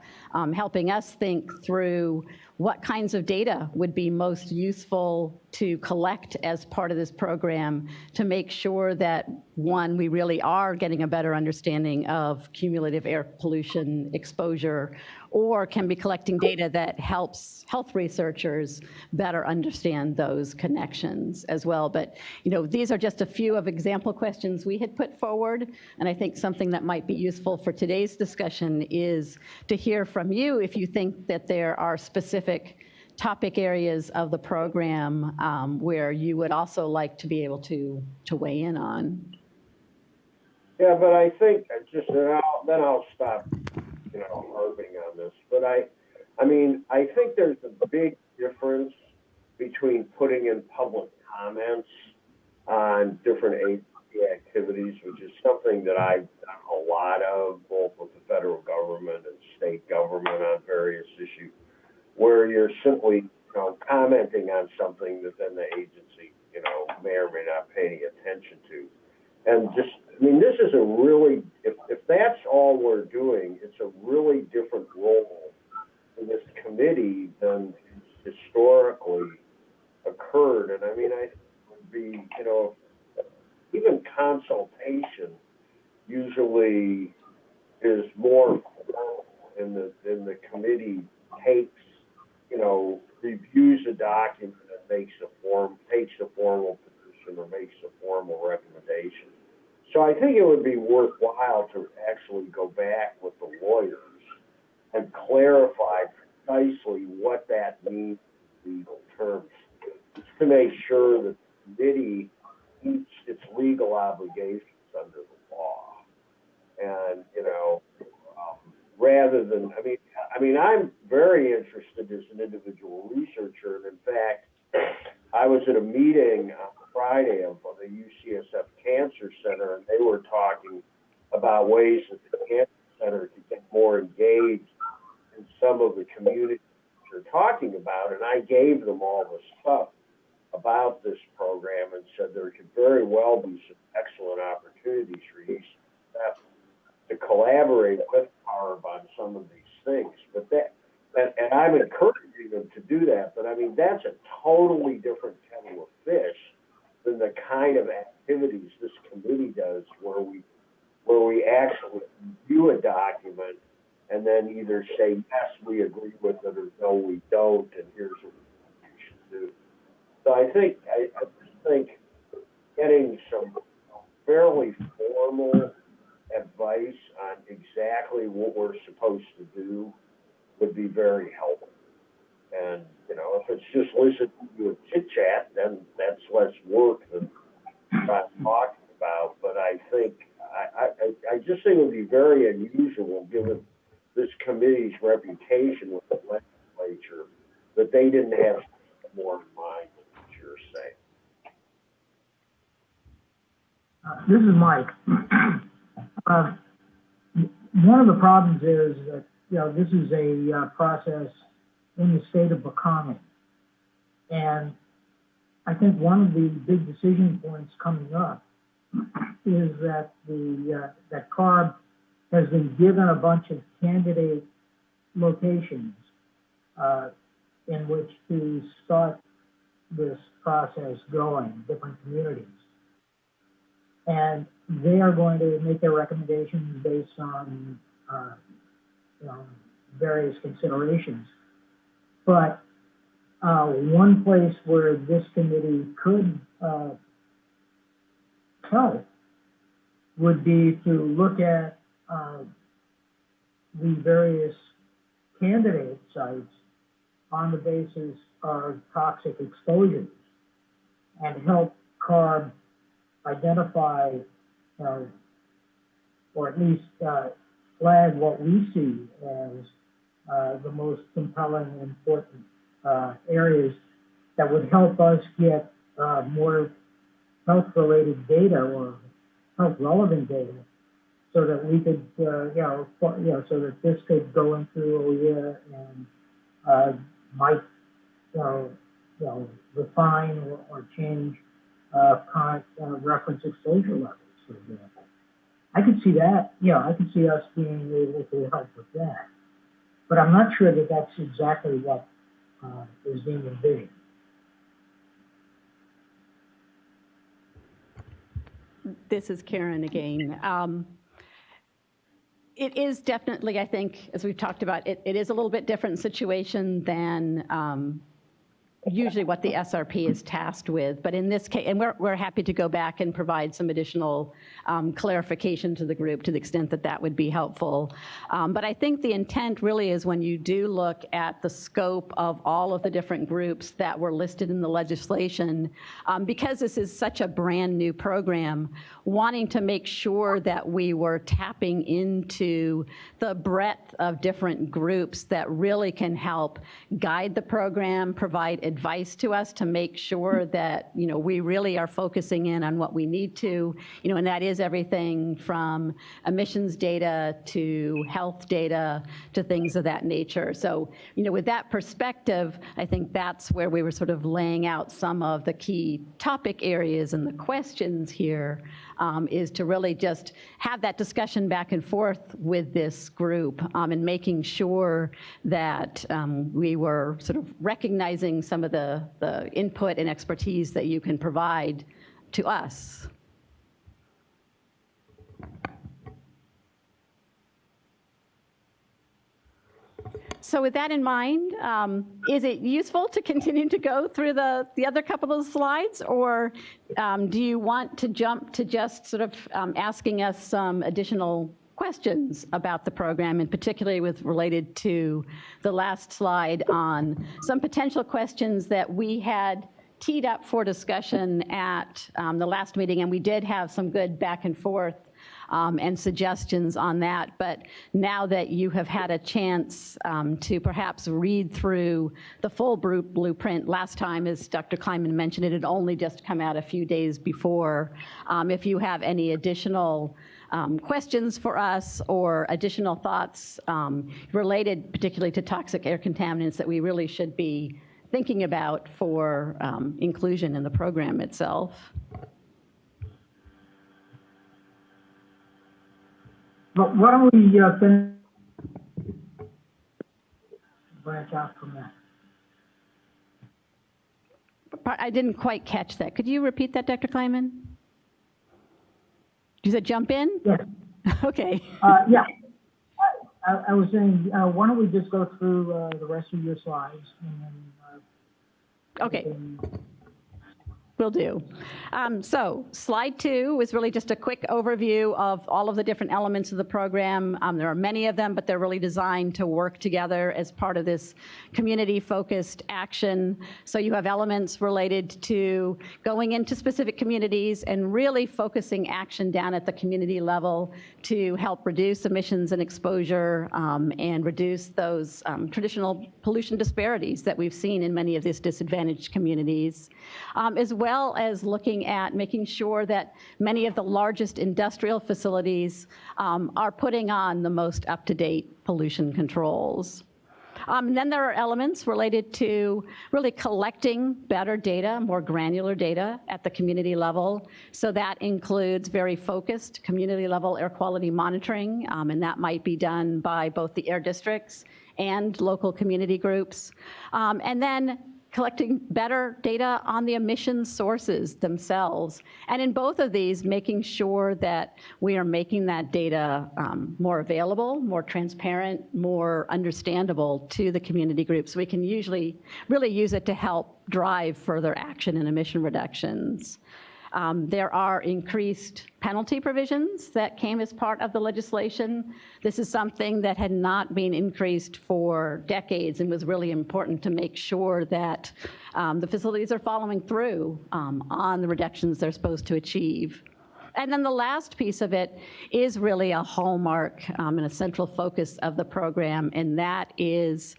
helping us think through what kinds of data would be most useful to collect as part of this program to make sure that, one, we really are getting a better understanding of cumulative air pollution exposure, or can be collecting data that helps health researchers better understand those connections as well. But, these are just a few of example questions we had put forward, and I think something that might be useful for today's discussion is to hear from you if you think that there are specific topic areas of the program where you would also like to be able to weigh in on. Yeah, but I think then I'll stop, harping on this. But I mean, I think there's a big difference between putting in public comments on different agency activities, which is something that I've done a lot of, both with the federal government and state government on various issues, where you're simply, commenting on something that then the agency, may or may not pay any attention to. And this is a really, if that's all we're doing, it's a really different role in this committee than historically occurred. And I think it would be, even consultation usually is more formal in the committee takes, reviews a document and takes a formal position or makes a formal recommendation. So I think it would be worthwhile to actually go back with the lawyers and clarify precisely what that means in legal terms, just to make sure that the committee meets its legal obligations under the law. And, rather than, I'm very interested as an individual researcher. And in fact, I was at a meeting on Friday of the UCSF Cancer Center, and they were talking about ways that the Cancer Center could get more engaged in some of the communities they're talking about. And I gave them all the stuff about this program and said there could very well be some excellent opportunities for UCSF to collaborate with CARB on some of these things. But and I'm encouraging them to do that, but that's a totally different kettle of fish than the kind of activities this committee does, where we actually review a document and then either say, yes, we agree with it, or no, we don't, and here's what we should do. So I just think getting some fairly formal advice on exactly what we're supposed to do would be very helpful. And, if it's just listening to a chit chat, then that's less work than I'm talking about. But I think, I just think it would be very unusual, given this committee's reputation with the legislature, that they didn't have more in mind than what you're saying. This is Mike. One of the problems is that, this is a process in the state of Buchanan. And I think one of the big decision points coming up is that that CARB has been given a bunch of candidate locations in which to start this process going, different communities. And they are going to make their recommendations based on various considerations. But one place where this committee could help would be to look at the various candidate sites on the basis of toxic exposures and help CARB identify or at least flag what we see as the most compelling and important areas that would help us get more health-related data or health-relevant data, so that we could, so that this could go into OEHHA and might, refine or change current reference exposure levels, for example. I could see that, I could see us being able to help with that. But I'm not sure that that's exactly what is being envisioned. This is Karen again. It is definitely, I think, as we've talked about, it is a little bit different situation than usually what the SRP is tasked with. But in this case, and we're happy to go back and provide some additional clarification to the group to the extent that that would be helpful. But I think the intent really is when you do look at the scope of all of the different groups that were listed in the legislation, because this is such a brand new program, wanting to make sure that we were tapping into the breadth of different groups that really can help guide the program, provide advice to us to make sure that, you know, we really are focusing in on what we need to, you know, and that is everything from emissions data to health data to things of that nature. So, you know, with that perspective, I think that's where we were sort of laying out some of the key topic areas and the questions here, is to really just have that discussion back and forth with this group, and making sure that we were sort of recognizing some of the input and expertise that you can provide to us. So with that in mind, is it useful to continue to go through the other couple of slides, or do you want to jump to just sort of asking us some additional questions about the program, and particularly with related to the last slide on some potential questions that we had teed up for discussion at the last meeting, and we did have some good back and forth and suggestions on that. But now that you have had a chance to perhaps read through the full blueprint, last time, as Dr. Kleinman mentioned, it had only just come out a few days before. If you have any additional questions for us or additional thoughts related particularly to toxic air contaminants that we really should be thinking about for inclusion in the program itself. But why don't we branch out from that? I didn't quite catch that. Could you repeat that, Dr. Kleinman? You said jump in? Yes. Okay. Yeah. I was saying, why don't we just go through the rest of your slides and then okay. Will do. So slide 2 is really just a quick overview of all of the different elements of the program. There are many of them, but they're really designed to work together as part of this community-focused action. So you have elements related to going into specific communities and really focusing action down at the community level to help reduce emissions and exposure and reduce those traditional pollution disparities that we've seen in many of these disadvantaged communities, as well as looking at making sure that many of the largest industrial facilities are putting on the most up-to-date pollution controls. And then there are elements related to really collecting better data, more granular data at the community level. So that includes very focused community level air quality monitoring, and that might be done by both the air districts and local community groups. And then collecting better data on the emission sources themselves. And in both of these, making sure that we are making that data more available, more transparent, more understandable to the community groups. We can usually really use it to help drive further action in emission reductions. There are increased penalty provisions that came as part of the legislation. This is something that had not been increased for decades and was really important to make sure that the facilities are following through on the reductions they're supposed to achieve. And then the last piece of it is really a hallmark and a central focus of the program, and that is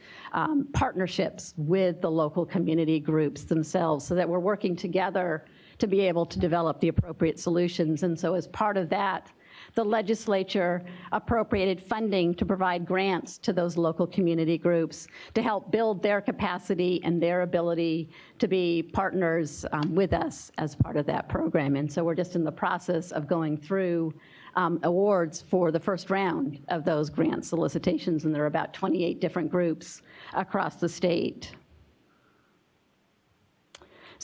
partnerships with the local community groups themselves, so that we're working together to be able to develop the appropriate solutions. And so as part of that, the legislature appropriated funding to provide grants to those local community groups to help build their capacity and their ability to be partners with us as part of that program. And so we're just in the process of going through awards for the first round of those grant solicitations, and there are about 28 different groups across the state.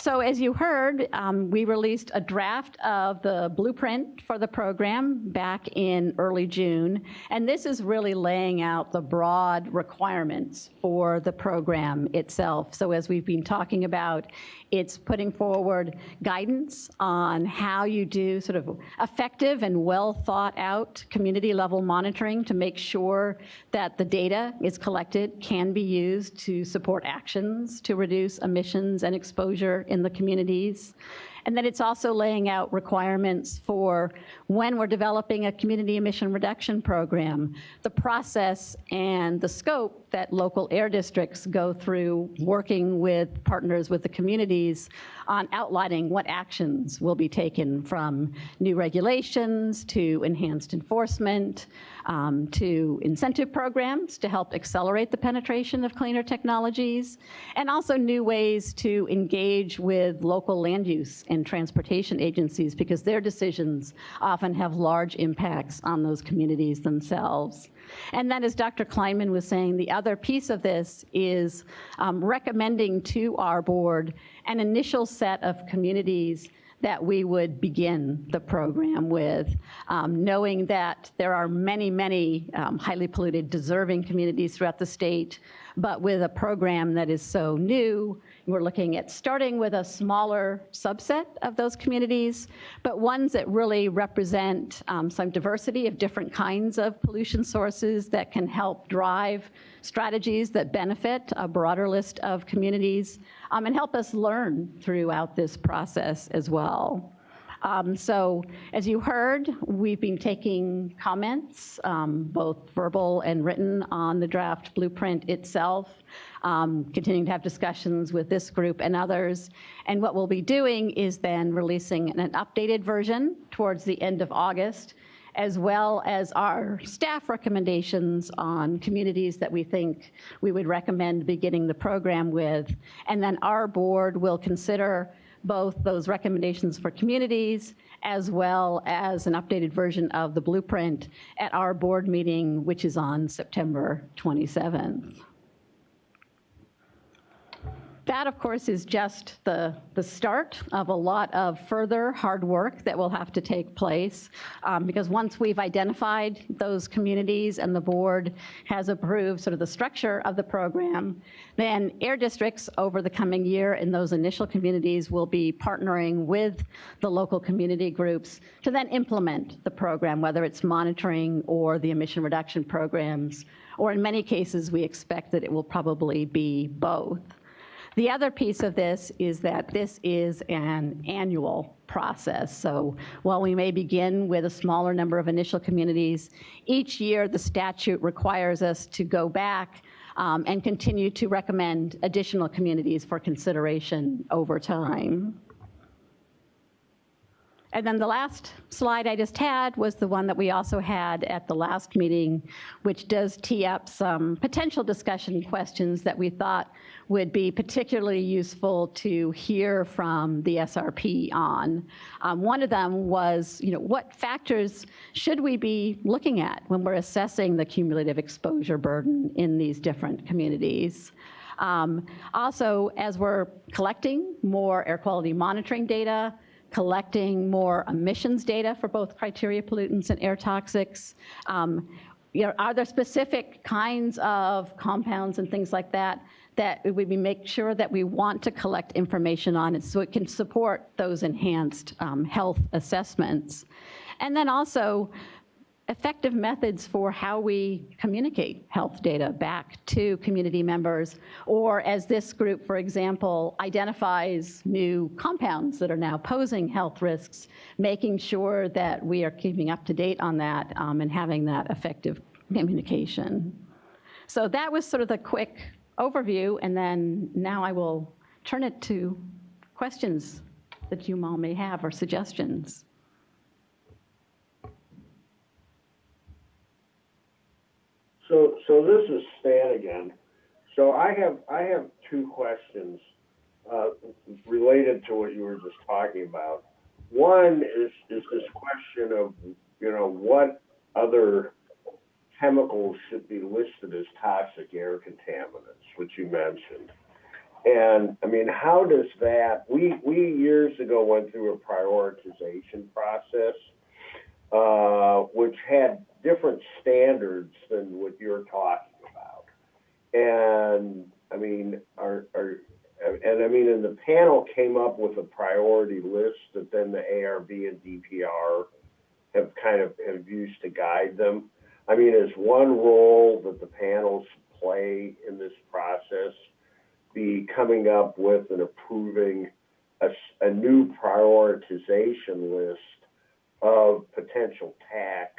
So as you heard, we released a draft of the blueprint for the program back in early June, and this is really laying out the broad requirements for the program itself. So as we've been talking about, it's putting forward guidance on how you do sort of effective and well thought out community level monitoring to make sure that the data is collected, can be used to support actions to reduce emissions and exposure in the communities. And then it's also laying out requirements for when we're developing a community emission reduction program, the process and the scope that local air districts go through working with partners with the communities on outlining what actions will be taken, from new regulations to enhanced enforcement, to incentive programs to help accelerate the penetration of cleaner technologies, and also new ways to engage with local land use and transportation agencies, because their decisions often have large impacts on those communities themselves. And then, as Dr. Kleinman was saying, the other piece of this is recommending to our board an initial set of communities that we would begin the program with, knowing that there are many, many highly polluted, deserving communities throughout the state, but with a program that is so new, we're looking at starting with a smaller subset of those communities, but ones that really represent some diversity of different kinds of pollution sources that can help drive strategies that benefit a broader list of communities, and help us learn throughout this process as well. So as you heard, we've been taking comments, both verbal and written, on the draft blueprint itself, continuing to have discussions with this group and others. And what we'll be doing is then releasing an updated version towards the end of August, as well as our staff recommendations on communities that we think we would recommend beginning the program with. And then our board will consider both those recommendations for communities as well as an updated version of the blueprint at our board meeting, which is on September 27th. That, of course, is just the start of a lot of further hard work that will have to take place, because once we've identified those communities and the board has approved sort of the structure of the program, then air districts over the coming year in those initial communities will be partnering with the local community groups to then implement the program, whether it's monitoring or the emission reduction programs, or in many cases, we expect that it will probably be both. The other piece of this is that this is an annual process. So while we may begin with a smaller number of initial communities, each year the statute requires us to go back and continue to recommend additional communities for consideration over time. And then the last slide I just had was the one that we also had at the last meeting, which does tee up some potential discussion questions that we thought would be particularly useful to hear from the SRP on. One of them was, what factors should we be looking at when we're assessing the cumulative exposure burden in these different communities? Also, as we're collecting more air quality monitoring data, collecting more emissions data for both criteria pollutants and air toxics, are there specific kinds of compounds and things like that that we make sure that we want to collect information on, so it can support those enhanced health assessments? And then also effective methods for how we communicate health data back to community members, or as this group, for example, identifies new compounds that are now posing health risks, making sure that we are keeping up to date on that and having that effective communication. So that was sort of the quick overview, and then now I will turn it to questions that you all may have or suggestions. So this is Stan again. So I have two questions related to what you were just talking about. One is this question of, what other chemicals should be listed as toxic air contaminants, which you mentioned. And I mean, how does that, we years ago went through a prioritization process, which had different standards than what you're talking about. And I mean, and the panel came up with a priority list that then the ARB and DPR have used to guide them. I mean, is one role that the panels play in this process be coming up with and approving a new prioritization list of potential tax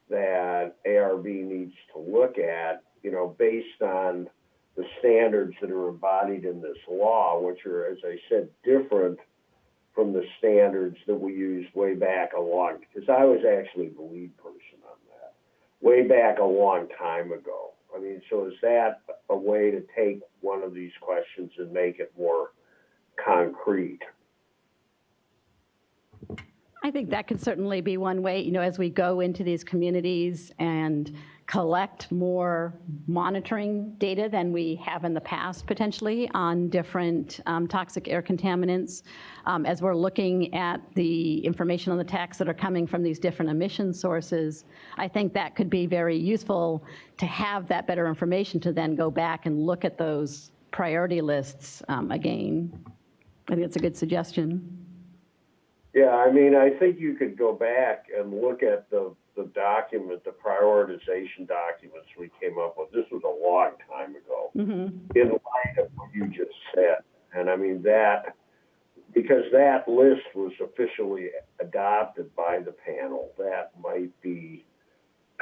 that ARB needs to look at, you know, based on the standards that are embodied in this law, which are, as I said, different from the standards that we used way back because I was actually the lead person on that, way back a long time ago. I mean, so is that a way to take one of these questions and make it more concrete? I think that could certainly be one way, you know, as we go into these communities and collect more monitoring data than we have in the past, potentially, on different toxic air contaminants. As we're looking at the information on the tax that are coming from these different emission sources, I think that could be very useful to have that better information to then go back and look at those priority lists again. I think it's a good suggestion. Yeah, I mean, I think you could go back and look at the document, the prioritization documents we came up with. This was a long time ago, in light of what you just said. And I mean, because that list was officially adopted by the panel, that might be,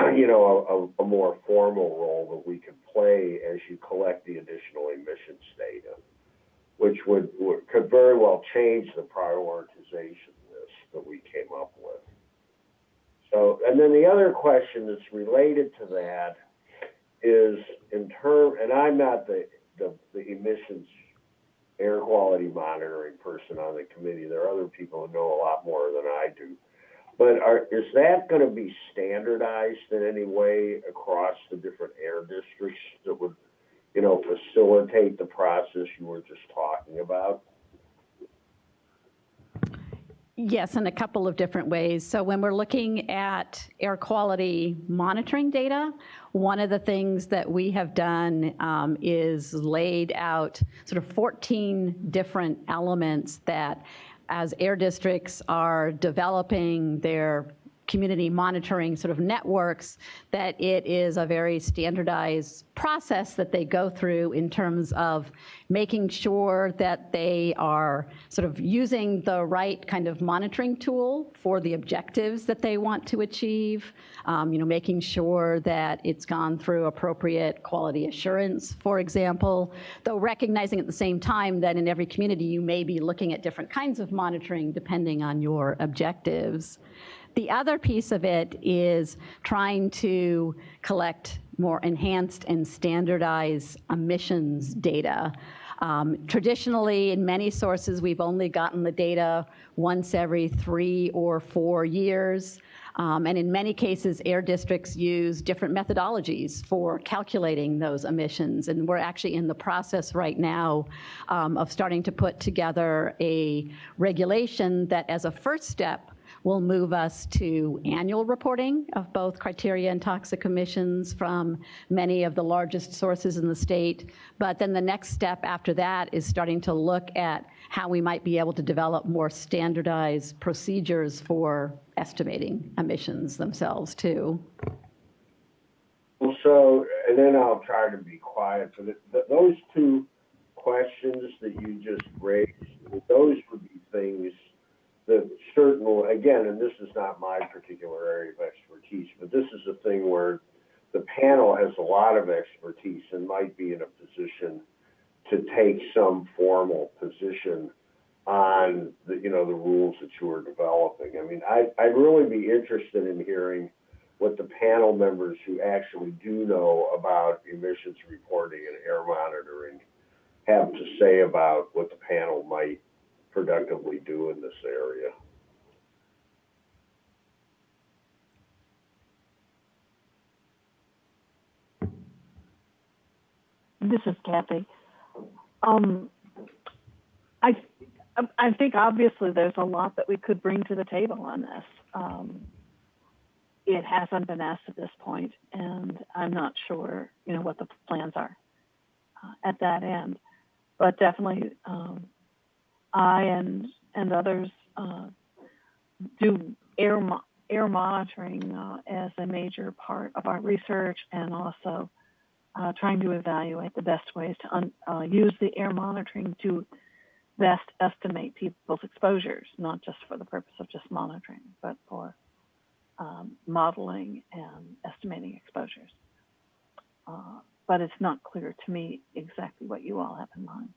you know, a more formal role that we could play as you collect the additional emissions data, which could very well change the prioritization list that we came up with. So, and then the other question that's related to that is and I'm not the emissions air quality monitoring person on the committee. There are other people who know a lot more than I do. But is that going to be standardized in any way across the different air districts that would, you know, facilitate the process you were just talking about? Yes, in a couple of different ways. So when we're looking at air quality monitoring data, one of the things that we have done is laid out sort of 14 different elements that, as air districts are developing their community monitoring sort of networks, that it is a very standardized process that they go through in terms of making sure that they are sort of using the right kind of monitoring tool for the objectives that they want to achieve, you know, making sure that it's gone through appropriate quality assurance, for example, though recognizing at the same time that in every community you may be looking at different kinds of monitoring depending on your objectives. The other piece of it is trying to collect more enhanced and standardized emissions data. Traditionally, in many sources, we've only gotten the data once every 3 or 4 years. And in many cases, air districts use different methodologies for calculating those emissions. And we're actually in the process right now of starting to put together a regulation that, as a first step, will move us to annual reporting of both criteria and toxic emissions from many of the largest sources in the state. But then the next step after that is starting to look at how we might be able to develop more standardized procedures for estimating emissions themselves too. Well, so, and then I'll try to be quiet, but those two questions that you just raised, those would be things that certainly, again, and this is not my particular area of expertise, but this is a thing where the panel has a lot of expertise and might be in a position to take some formal position on the, you know, the rules that you are developing. I mean, I'd really be interested in hearing what the panel members who actually do know about emissions reporting and air monitoring have to say about what the panel might productively do in this area. This is Kathy. I think obviously there's a lot that we could bring to the table on this. It hasn't been asked at this point, and I'm not sure, what the plans are at that end. But definitely, I and others do air monitoring as a major part of our research, and also trying to evaluate the best ways to use the air monitoring to best estimate people's exposures, not just for the purpose of just monitoring, but for modeling and estimating exposures. But it's not clear to me exactly what you all have in mind.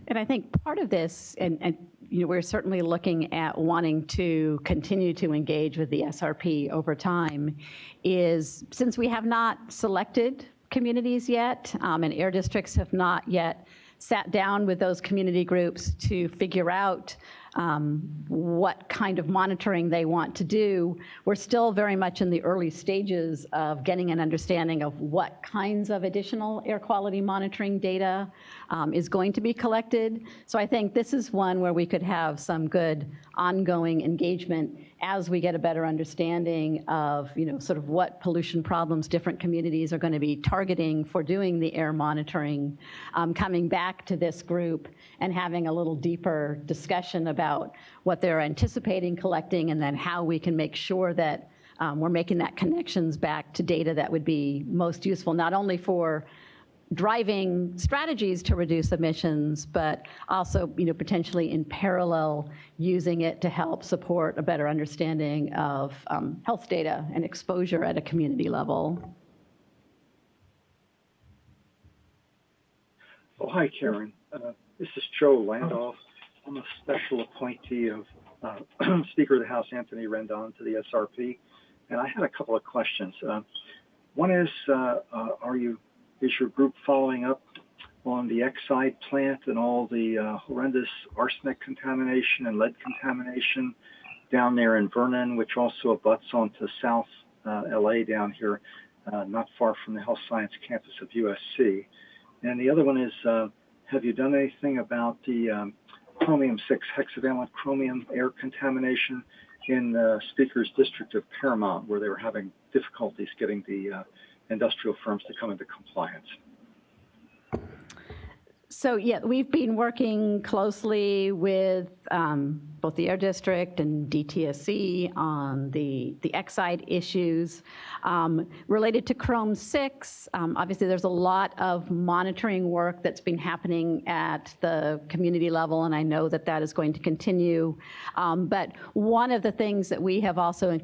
And I think part of this, and we're certainly looking at wanting to continue to engage with the SRP over time, is since we have not selected communities yet, and air districts have not yet sat down with those community groups to figure out what kind of monitoring they want to do, we're still very much in the early stages of getting an understanding of what kinds of additional air quality monitoring data is going to be collected. So I think this is one where we could have some good ongoing engagement as we get a better understanding of, sort of what pollution problems different communities are going to be targeting for doing the air monitoring, coming back to this group and having a little deeper discussion about what they're anticipating collecting, and then how we can make sure that we're making that connections back to data that would be most useful, not only for driving strategies to reduce emissions, but also, potentially in parallel, using it to help support a better understanding of health data and exposure at a community level. Oh, hi, Karen. This is Joe Landoff. I'm a special appointee of Speaker of the House Anthony Rendon to the SRP, and I had a couple of questions. One is, is your group following up on the Exide plant and all the horrendous arsenic contamination and lead contamination down there in Vernon, which also abuts onto South LA down here, not far from the health science campus of USC? And the other one is, have you done anything about the chromium-6 hexavalent chromium air contamination in the Speaker's district of Paramount, where they were having difficulties getting the industrial firms to come into compliance? So yeah, we've been working closely with both the Air District and DTSC on the Exide issues. Related to Chrome 6, obviously there's a lot of monitoring work that's been happening at the community level, and I know that that is going to continue. But one of the things that we have also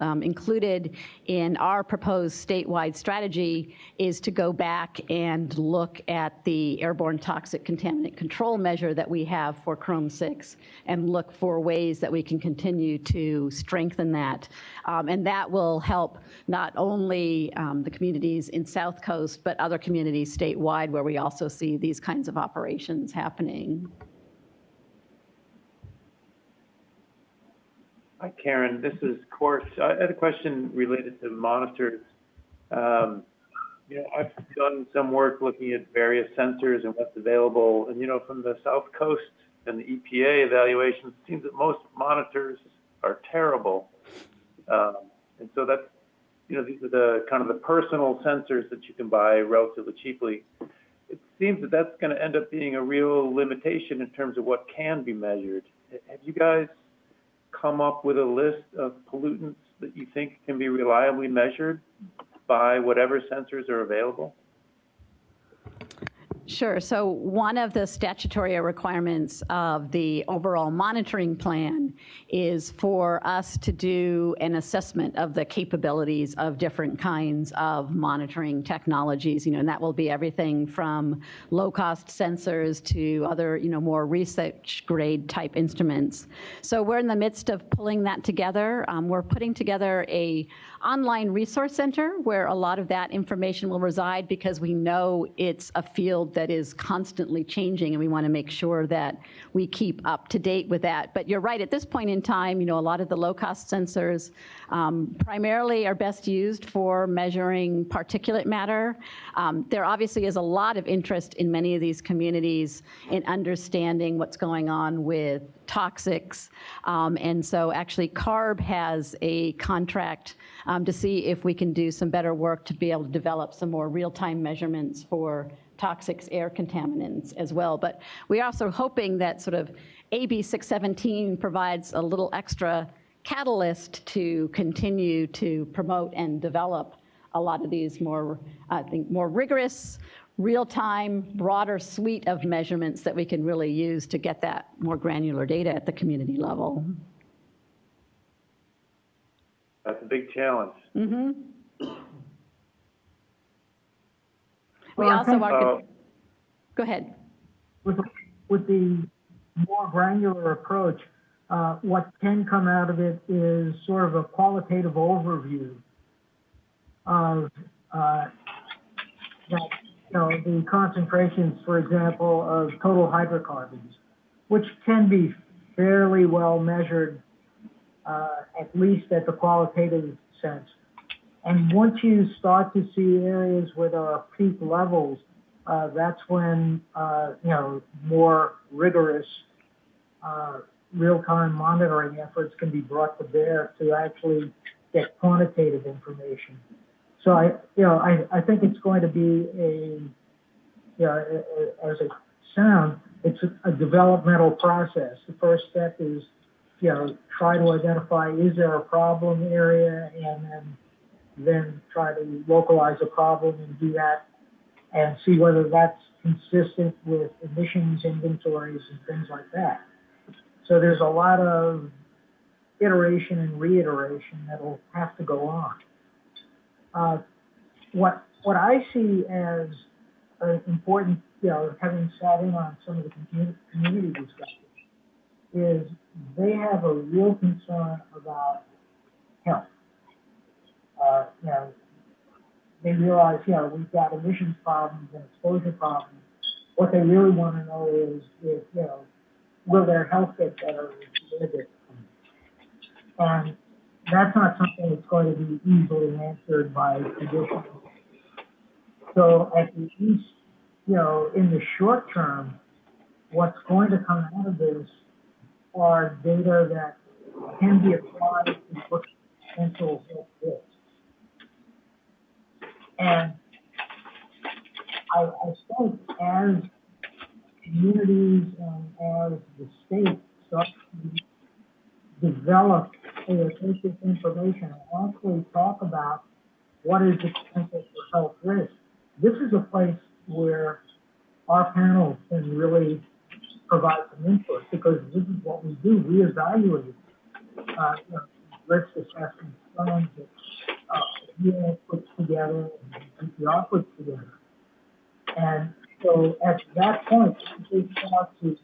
included in our proposed statewide strategy is to go back and look at the airborne toxic contaminant control measure that we have for Chrome 6 and look for ways that we can continue to strengthen that. And that will help not only the communities in South Coast, but other communities statewide where we also see these kinds of operations happening. Hi, Karen. This is Court. I had a question related to monitors. I've done some work looking at various sensors and what's available. And, from the South Coast and the EPA evaluations, it seems that most monitors are terrible. And so that's, these are the kind of the personal sensors that you can buy relatively cheaply. It seems that that's going to end up being a real limitation in terms of what can be measured. Have you guys come up with a list of pollutants that you think can be reliably measured by whatever sensors are available? Sure. So one of the statutory requirements of the overall monitoring plan is for us to do an assessment of the capabilities of different kinds of monitoring technologies, and that will be everything from low-cost sensors to other, more research-grade type instruments. So we're in the midst of pulling that together. We're putting together a online resource center where a lot of that information will reside, because we know it's a field that is constantly changing, and we want to make sure that we keep up to date with that. But you're right, at this point in time, a lot of the low-cost sensors primarily are best used for measuring particulate matter. There obviously is a lot of interest in many of these communities in understanding what's going on with toxics. And so actually CARB has a contract to see if we can do some better work to be able to develop some more real-time measurements for toxics, air contaminants as well. But we're also hoping that sort of AB 617 provides a little extra catalyst to continue to promote and develop a lot of these more, I think, more rigorous, real-time, broader suite of measurements that we can really use to get that more granular data at the community level. That's a big challenge. Mm-hmm. We Well, also are. Go ahead. With the more granular approach, what can come out of it is sort of a qualitative overview of that, the concentrations, for example, of total hydrocarbons, which can be fairly well measured, at least at the qualitative sense. And once you start to see areas where there are peak levels, that's when, more rigorous real-time monitoring efforts can be brought to bear to actually get quantitative information. So I think it's going to be as it sounds, it's a developmental process. The first step is, try to identify, is there a problem area, and then try to localize a problem and do that and see whether that's consistent with emissions inventories and things like that. So there's a lot of iteration and reiteration that'll have to go on. What I see as important, having sat in on some of the community discussions, is they have a real concern about health. They realize, we've got emissions problems and exposure problems. What they really want to know is will their health get better? And that's not something that's going to be easily answered by traditional. So at least, in the short term, what's going to come out of this are data that can be applied to look at potential health risks. And I think as communities and as the state start to develop or take this information and actually talk about what is the potential for health risk, this is a place where our panel can really provide some input, because this is what we do. We evaluate risk assessment plans that UNS puts together and DPR puts together. And so at that point, we start to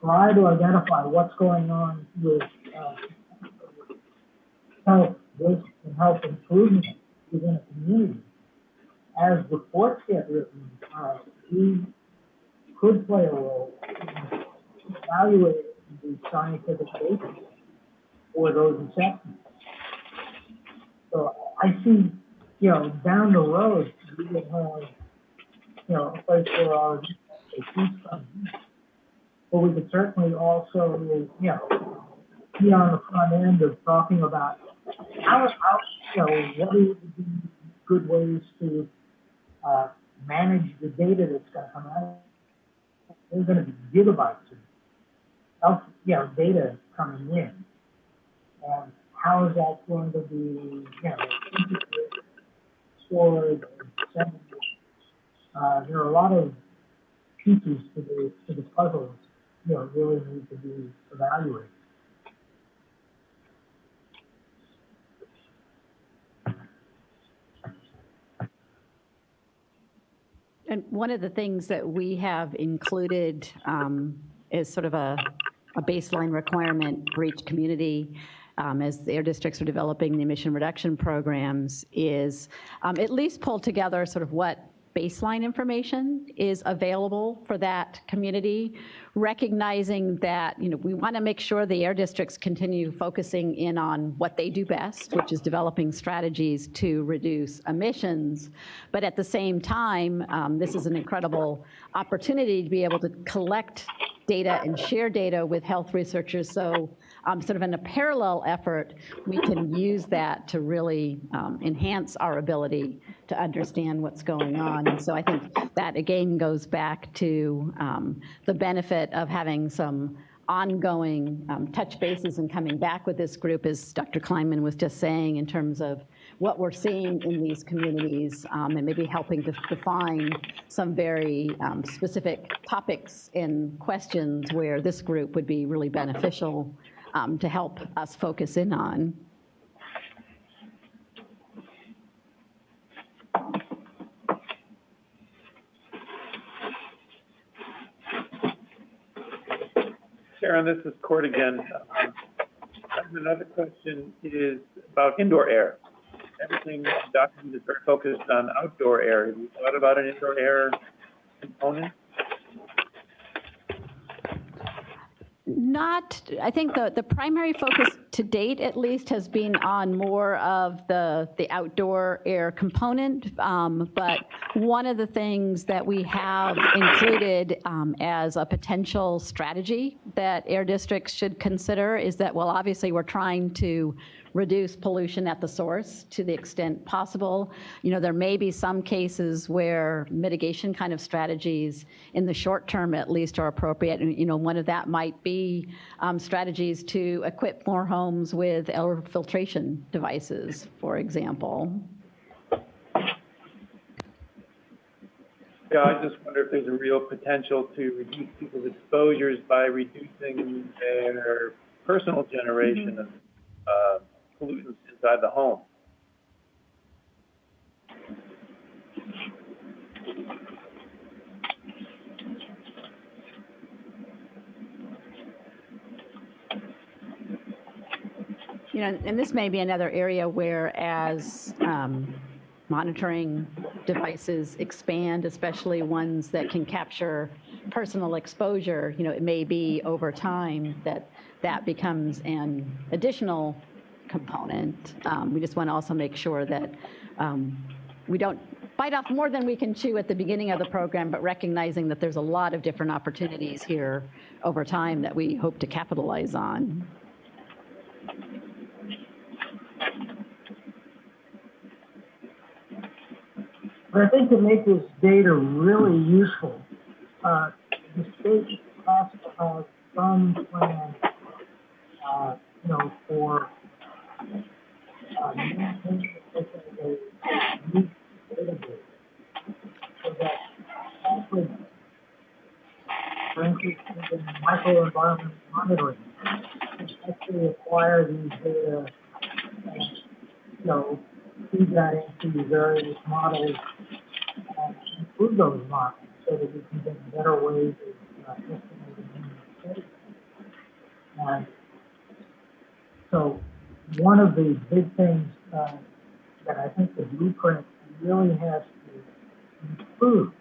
try to identify what's going on with health risk and health improvement within a community. As reports get written, we could play a role in evaluating the scientific basis for those assessments. So I see, down the road, we would have, a place where our expertise comes in. But we could certainly also, be on the front end of talking about how what are good ways to manage the data that's going to come out. There's going to be gigabytes of data coming in, and how is that going to be integrated, stored, and there are a lot of pieces to the puzzle really need to be evaluated. And one of the things that we have included is sort of a baseline requirement for each community as the air districts are developing the emission reduction programs is at least pull together sort of what baseline information is available for that community, recognizing that, we want to make sure the air districts continue focusing in on what they do best, which is developing strategies to reduce emissions. But at the same time, this is an incredible opportunity to be able to collect data and share data with health researchers. So sort of in a parallel effort, we can use that to really enhance our ability to understand what's going on. And so I think that, again, goes back to the benefit of having some ongoing touch bases and coming back with this group, as Dr. Kleinman was just saying, in terms of what we're seeing in these communities, and maybe helping to define some very specific topics and questions where this group would be really beneficial to help us focus in on. Sharon, this is Court again. Another question is about indoor air. Everything documented is very focused on outdoor air. Have you thought about an indoor air component? I think the primary focus to date, at least, has been on more of the outdoor air component. But one of the things that we have included as a potential strategy that air districts should consider is that, well, obviously we're trying to reduce pollution at the source to the extent possible. There may be some cases where mitigation kind of strategies in the short term at least are appropriate. And, one of that might be strategies to equip more homes with air filtration devices, for example. Yeah, I just wonder if there's a real potential to reduce people's exposures by reducing their personal generation of pollutants inside the home. And this may be another area where, as monitoring devices expand, especially ones that can capture personal exposure, it may be over time that becomes an additional component. We just want to also make sure that we don't bite off more than we can chew at the beginning of the program, but recognizing that there's a lot of different opportunities here over time that we hope to capitalize on. But I think to make this data really useful, the state has to have some plan, for maintaining a unique database, so that also, for instance, in microenvironment monitoring, actually acquire these data and, feed that into various models and improve those models so that we can get better ways of estimating mistakes. And so one of the big things that I think the blueprint really has to improve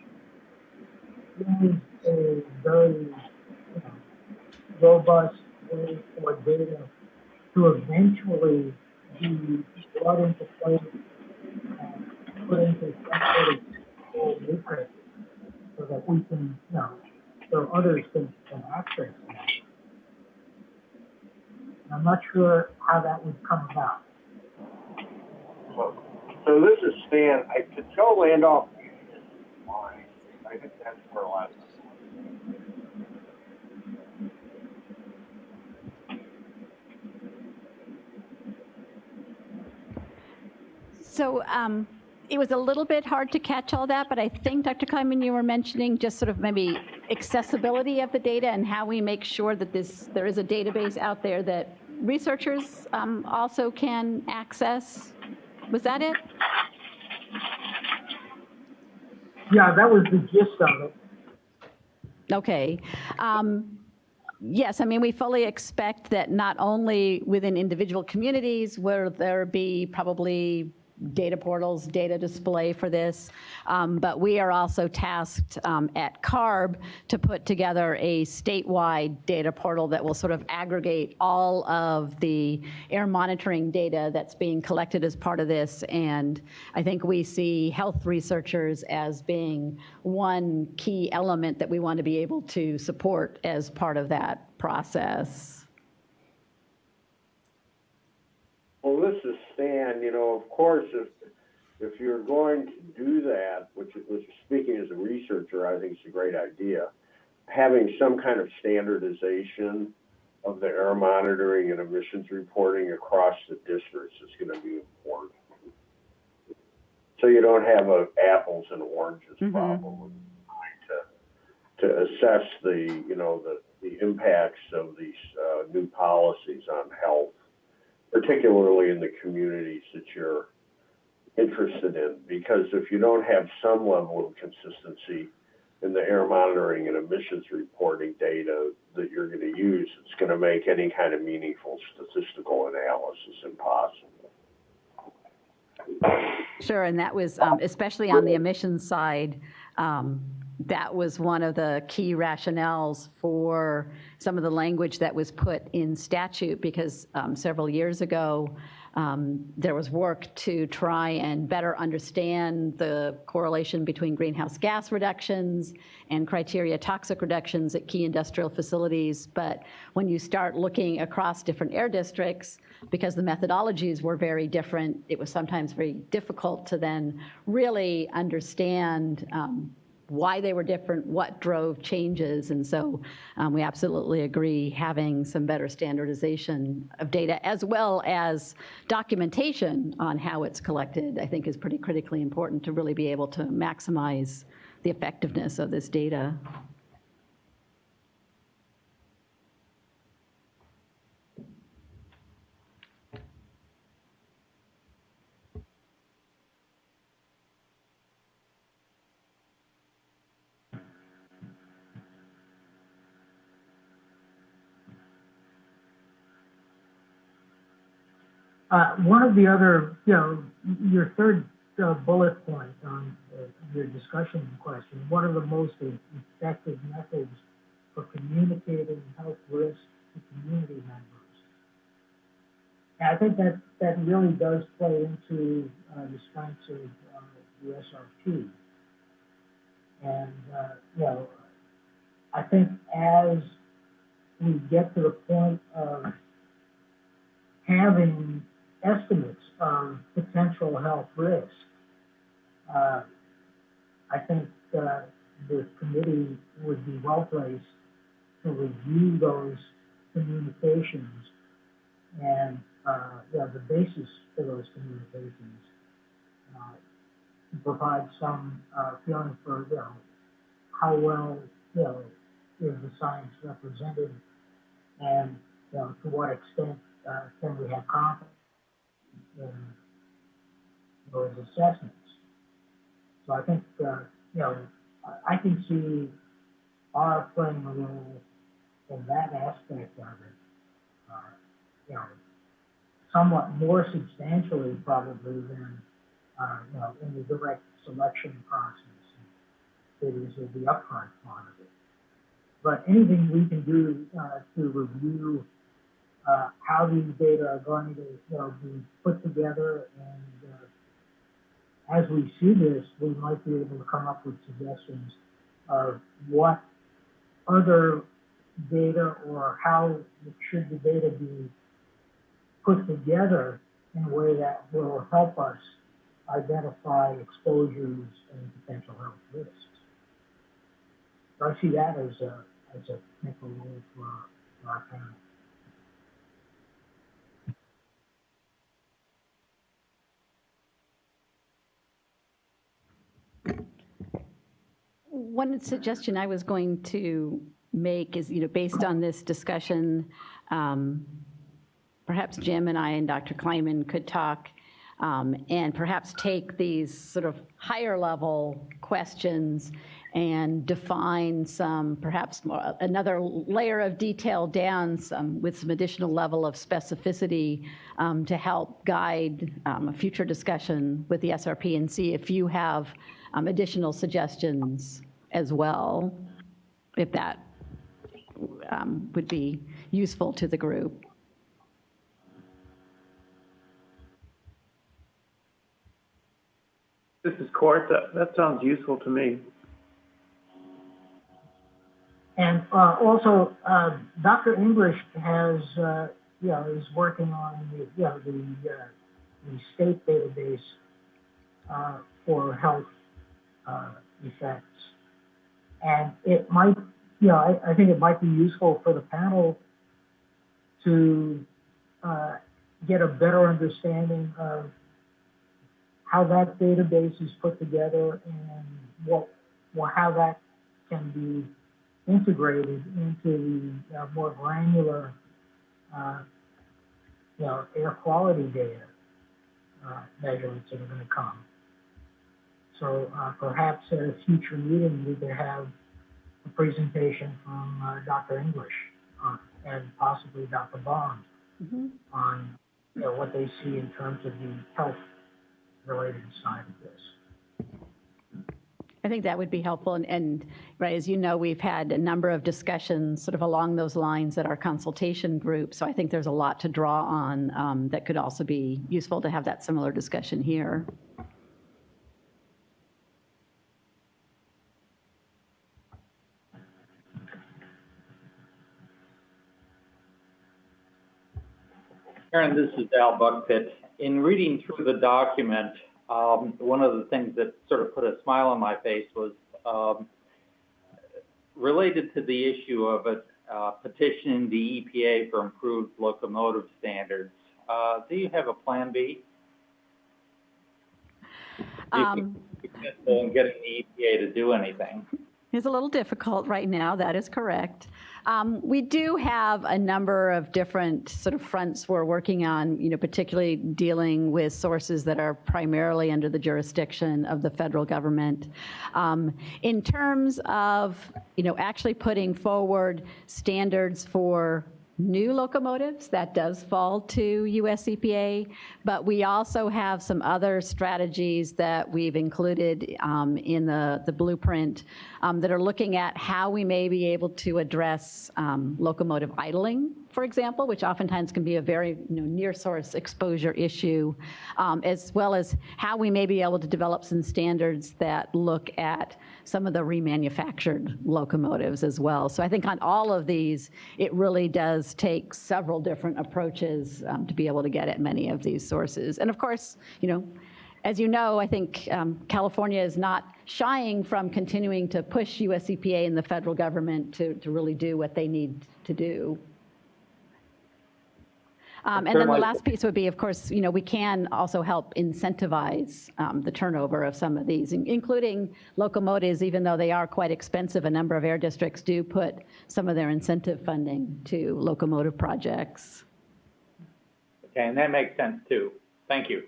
is a very robust way for data to eventually be brought into place and put into some sort of blueprint so that we can, so others can access that. I'm not sure how that would come about. So this is Stan. To show land off line, I think that's for last. So it was a little bit hard to catch all that, but I think, Dr. Kleinman, you were mentioning just sort of maybe accessibility of the data and how we make sure that there is a database out there that researchers also can access. Was that it? Yeah, that was the gist of it. Okay. Yes, I mean, we fully expect that not only within individual communities will there be probably data portals, data display for this. But we are also tasked at CARB to put together a statewide data portal that will sort of aggregate all of the air monitoring data that's being collected as part of this. And I think we see health researchers as being one key element that we want to be able to support as part of that process. Well, this is Stan. You know, of course, if you're going to do that, which speaking as a researcher, I think it's a great idea. Having some kind of standardization of the air monitoring and emissions reporting across the districts is going to be important. So you don't have a apples and oranges problem with trying to assess the, you know, the impacts of these new policies on health, particularly in the communities that you're interested in. Because if you don't have some level of consistency in the air monitoring and emissions reporting data that you're going to use, it's going to make any kind of meaningful statistical analysis impossible. Sure, and that was, especially on the emissions side, that was one of the key rationales for some of the language that was put in statute, because several years ago, there was work to try and better understand the correlation between greenhouse gas reductions and criteria toxic reductions at key industrial facilities. But when you start looking across different air districts, because the methodologies were very different, it was sometimes very difficult to then really understand why they were different, what drove changes. And so we absolutely agree having some better standardization of data as well as documentation on how it's collected, I think is pretty critically important to really be able to maximize the effectiveness of this data. One of the other, you know, your third bullet point on your discussion question, what are the most effective methods for communicating health risks to community members? And I think that really does play into the strengths of the SRP. And, you know, I think as we get to the point of having estimates of potential health risk, I think the committee would be well placed to review those communications and the basis for those communications, to provide some feeling for how well is the science represented, and to what extent can we have confidence in those assessments. So I think, I can see our playing a role in that aspect of it, somewhat more substantially probably than, in the direct selection process. It is the upfront part of it. But anything we can do to review how these data are going to be put together, and as we see this, we might be able to come up with suggestions of what other data or how should the data be put together in a way that will help us identify exposures and potential health risks. So I see that as a potential role for our panel. One suggestion I was going to make is, based on this discussion, perhaps Jim and I and Dr. Kleiman could talk and perhaps take these sort of higher level questions and define some, perhaps more, another layer of detail down with some additional level of specificity to help guide a future discussion with the SRP and see if you have additional suggestions as well, if that would be useful to the group. This is Court. That sounds useful to me. And also, Dr. English has, is working on the state database for health effects. And it might, I think it might be useful for the panel to get a better understanding of how that database is put together and how that can be integrated into the more granular, air quality data measurements that are going to come. So perhaps at a future meeting, we could have a presentation from Dr. English and possibly Dr. Bond on what they see in terms of the health-related side of this. I think that would be helpful. And right, as you know, we've had a number of discussions sort of along those lines at our consultation group. So I think there's a lot to draw on that could also be useful to have that similar discussion here. Aaron, this is Al Buckpitt. In reading through the document, one of the things that sort of put a smile on my face was related to the issue of petitioning the EPA for improved locomotive standards. Do you have a plan B? In getting the EPA to do anything. It's a little difficult right now, that is correct. We do have a number of different sort of fronts we're working on, particularly dealing with sources that are primarily under the jurisdiction of the federal government. In terms of, actually putting forward standards for new locomotives, that does fall to US EPA, but we also have some other strategies that we've included in the blueprint that are looking at how we may be able to address locomotive idling, for example, which oftentimes can be a very near source exposure issue, as well as how we may be able to develop some standards that look at some of the remanufactured locomotives as well. So I think on all of these, it really does take several different approaches to be able to get at many of these sources. And of course, as you know, I think California is not shying from continuing to push US EPA and the federal government to really do what they need to do. And then the last piece would be, of course, we can also help incentivize the turnover of some of these, including locomotives, even though they are quite expensive. A number of air districts do put some of their incentive funding to locomotive projects. Okay, and that makes sense too. Thank you.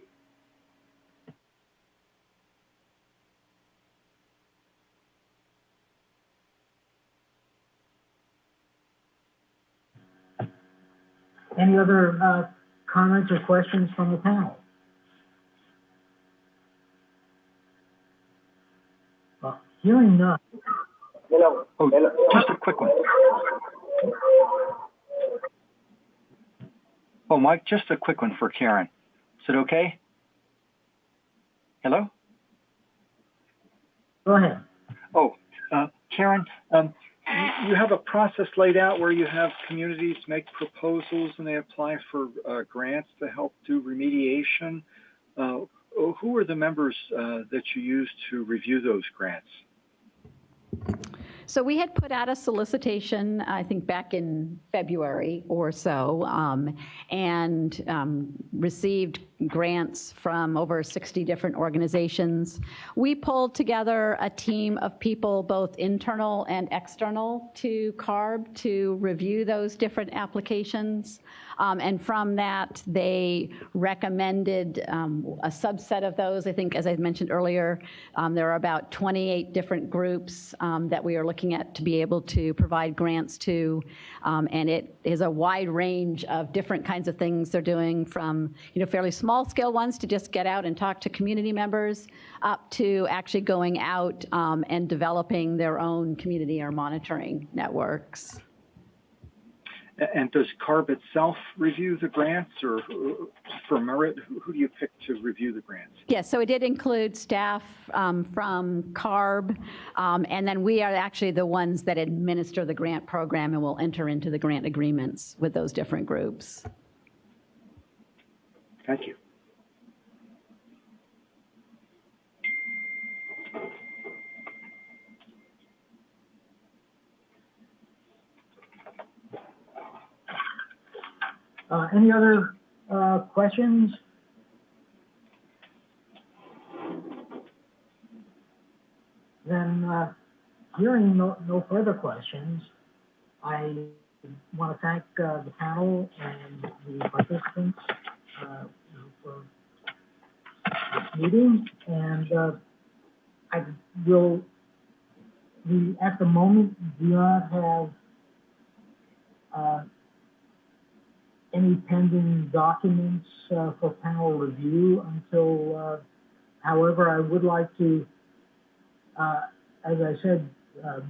Any other comments or questions from the panel? Well, hearing none. Oh, just a quick one. Oh, Mike, just a quick one for Karen. Is it okay? Hello? Go ahead. Oh, Karen, you have a process laid out where you have communities make proposals and they apply for grants to help do remediation. Who are the members that you use to review those grants? So we had put out a solicitation, I think back in February or so, and received grants from over 60 different organizations. We pulled together a team of people, both internal and external to CARB, to review those different applications. And from that, they recommended a subset of those. I think, as I mentioned earlier, there are about 28 different groups that we are looking at to be able to provide grants to. And it is a wide range of different kinds of things they're doing, from fairly small scale ones to just get out and talk to community members, up to actually going out and developing their own community or monitoring networks. And does CARB itself review the grants, or for merit, who do you pick to review the grants? Yes, so it did include staff from CARB, and then we are actually the ones that administer the grant program and will enter into the grant agreements with those different groups. Thank you. Any other questions? Then, hearing no further questions, I want to thank the panel and the participants for this meeting. And we at the moment do not have any pending documents for panel review until, however, I would like to, as I said,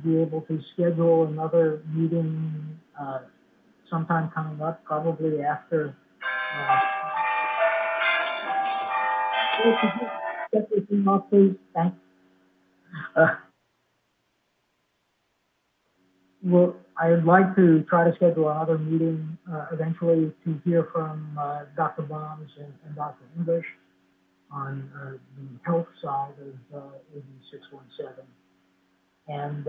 be able to schedule another meeting sometime coming up, probably after. Get this email, please. Thanks. Well, I'd like to try to schedule another meeting eventually to hear from Dr. Bombs and Dr. English on the health side of AB 617. And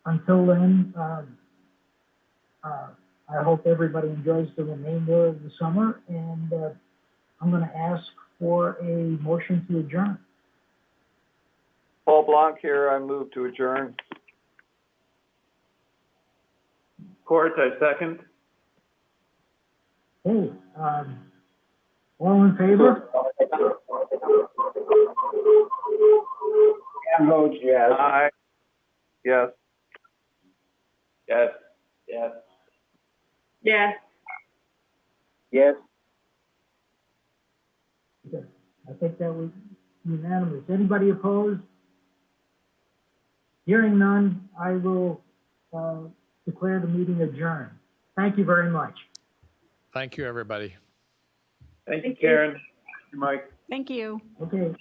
until then, I hope everybody enjoys the remainder of the summer. And I'm going to ask for a motion to adjourn. Paul Blanc here. I move to adjourn. Court, I second. Hey, all in favor? Cam votes yes. Aye. Yes. Yes. Yes. Yes. Yes. Okay. I think that was unanimous. Anybody opposed? Hearing none, I will declare the meeting adjourned. Thank you very much. Thank you, everybody. Thank you, Karen. Thank you, Mike. Thank you. Okay.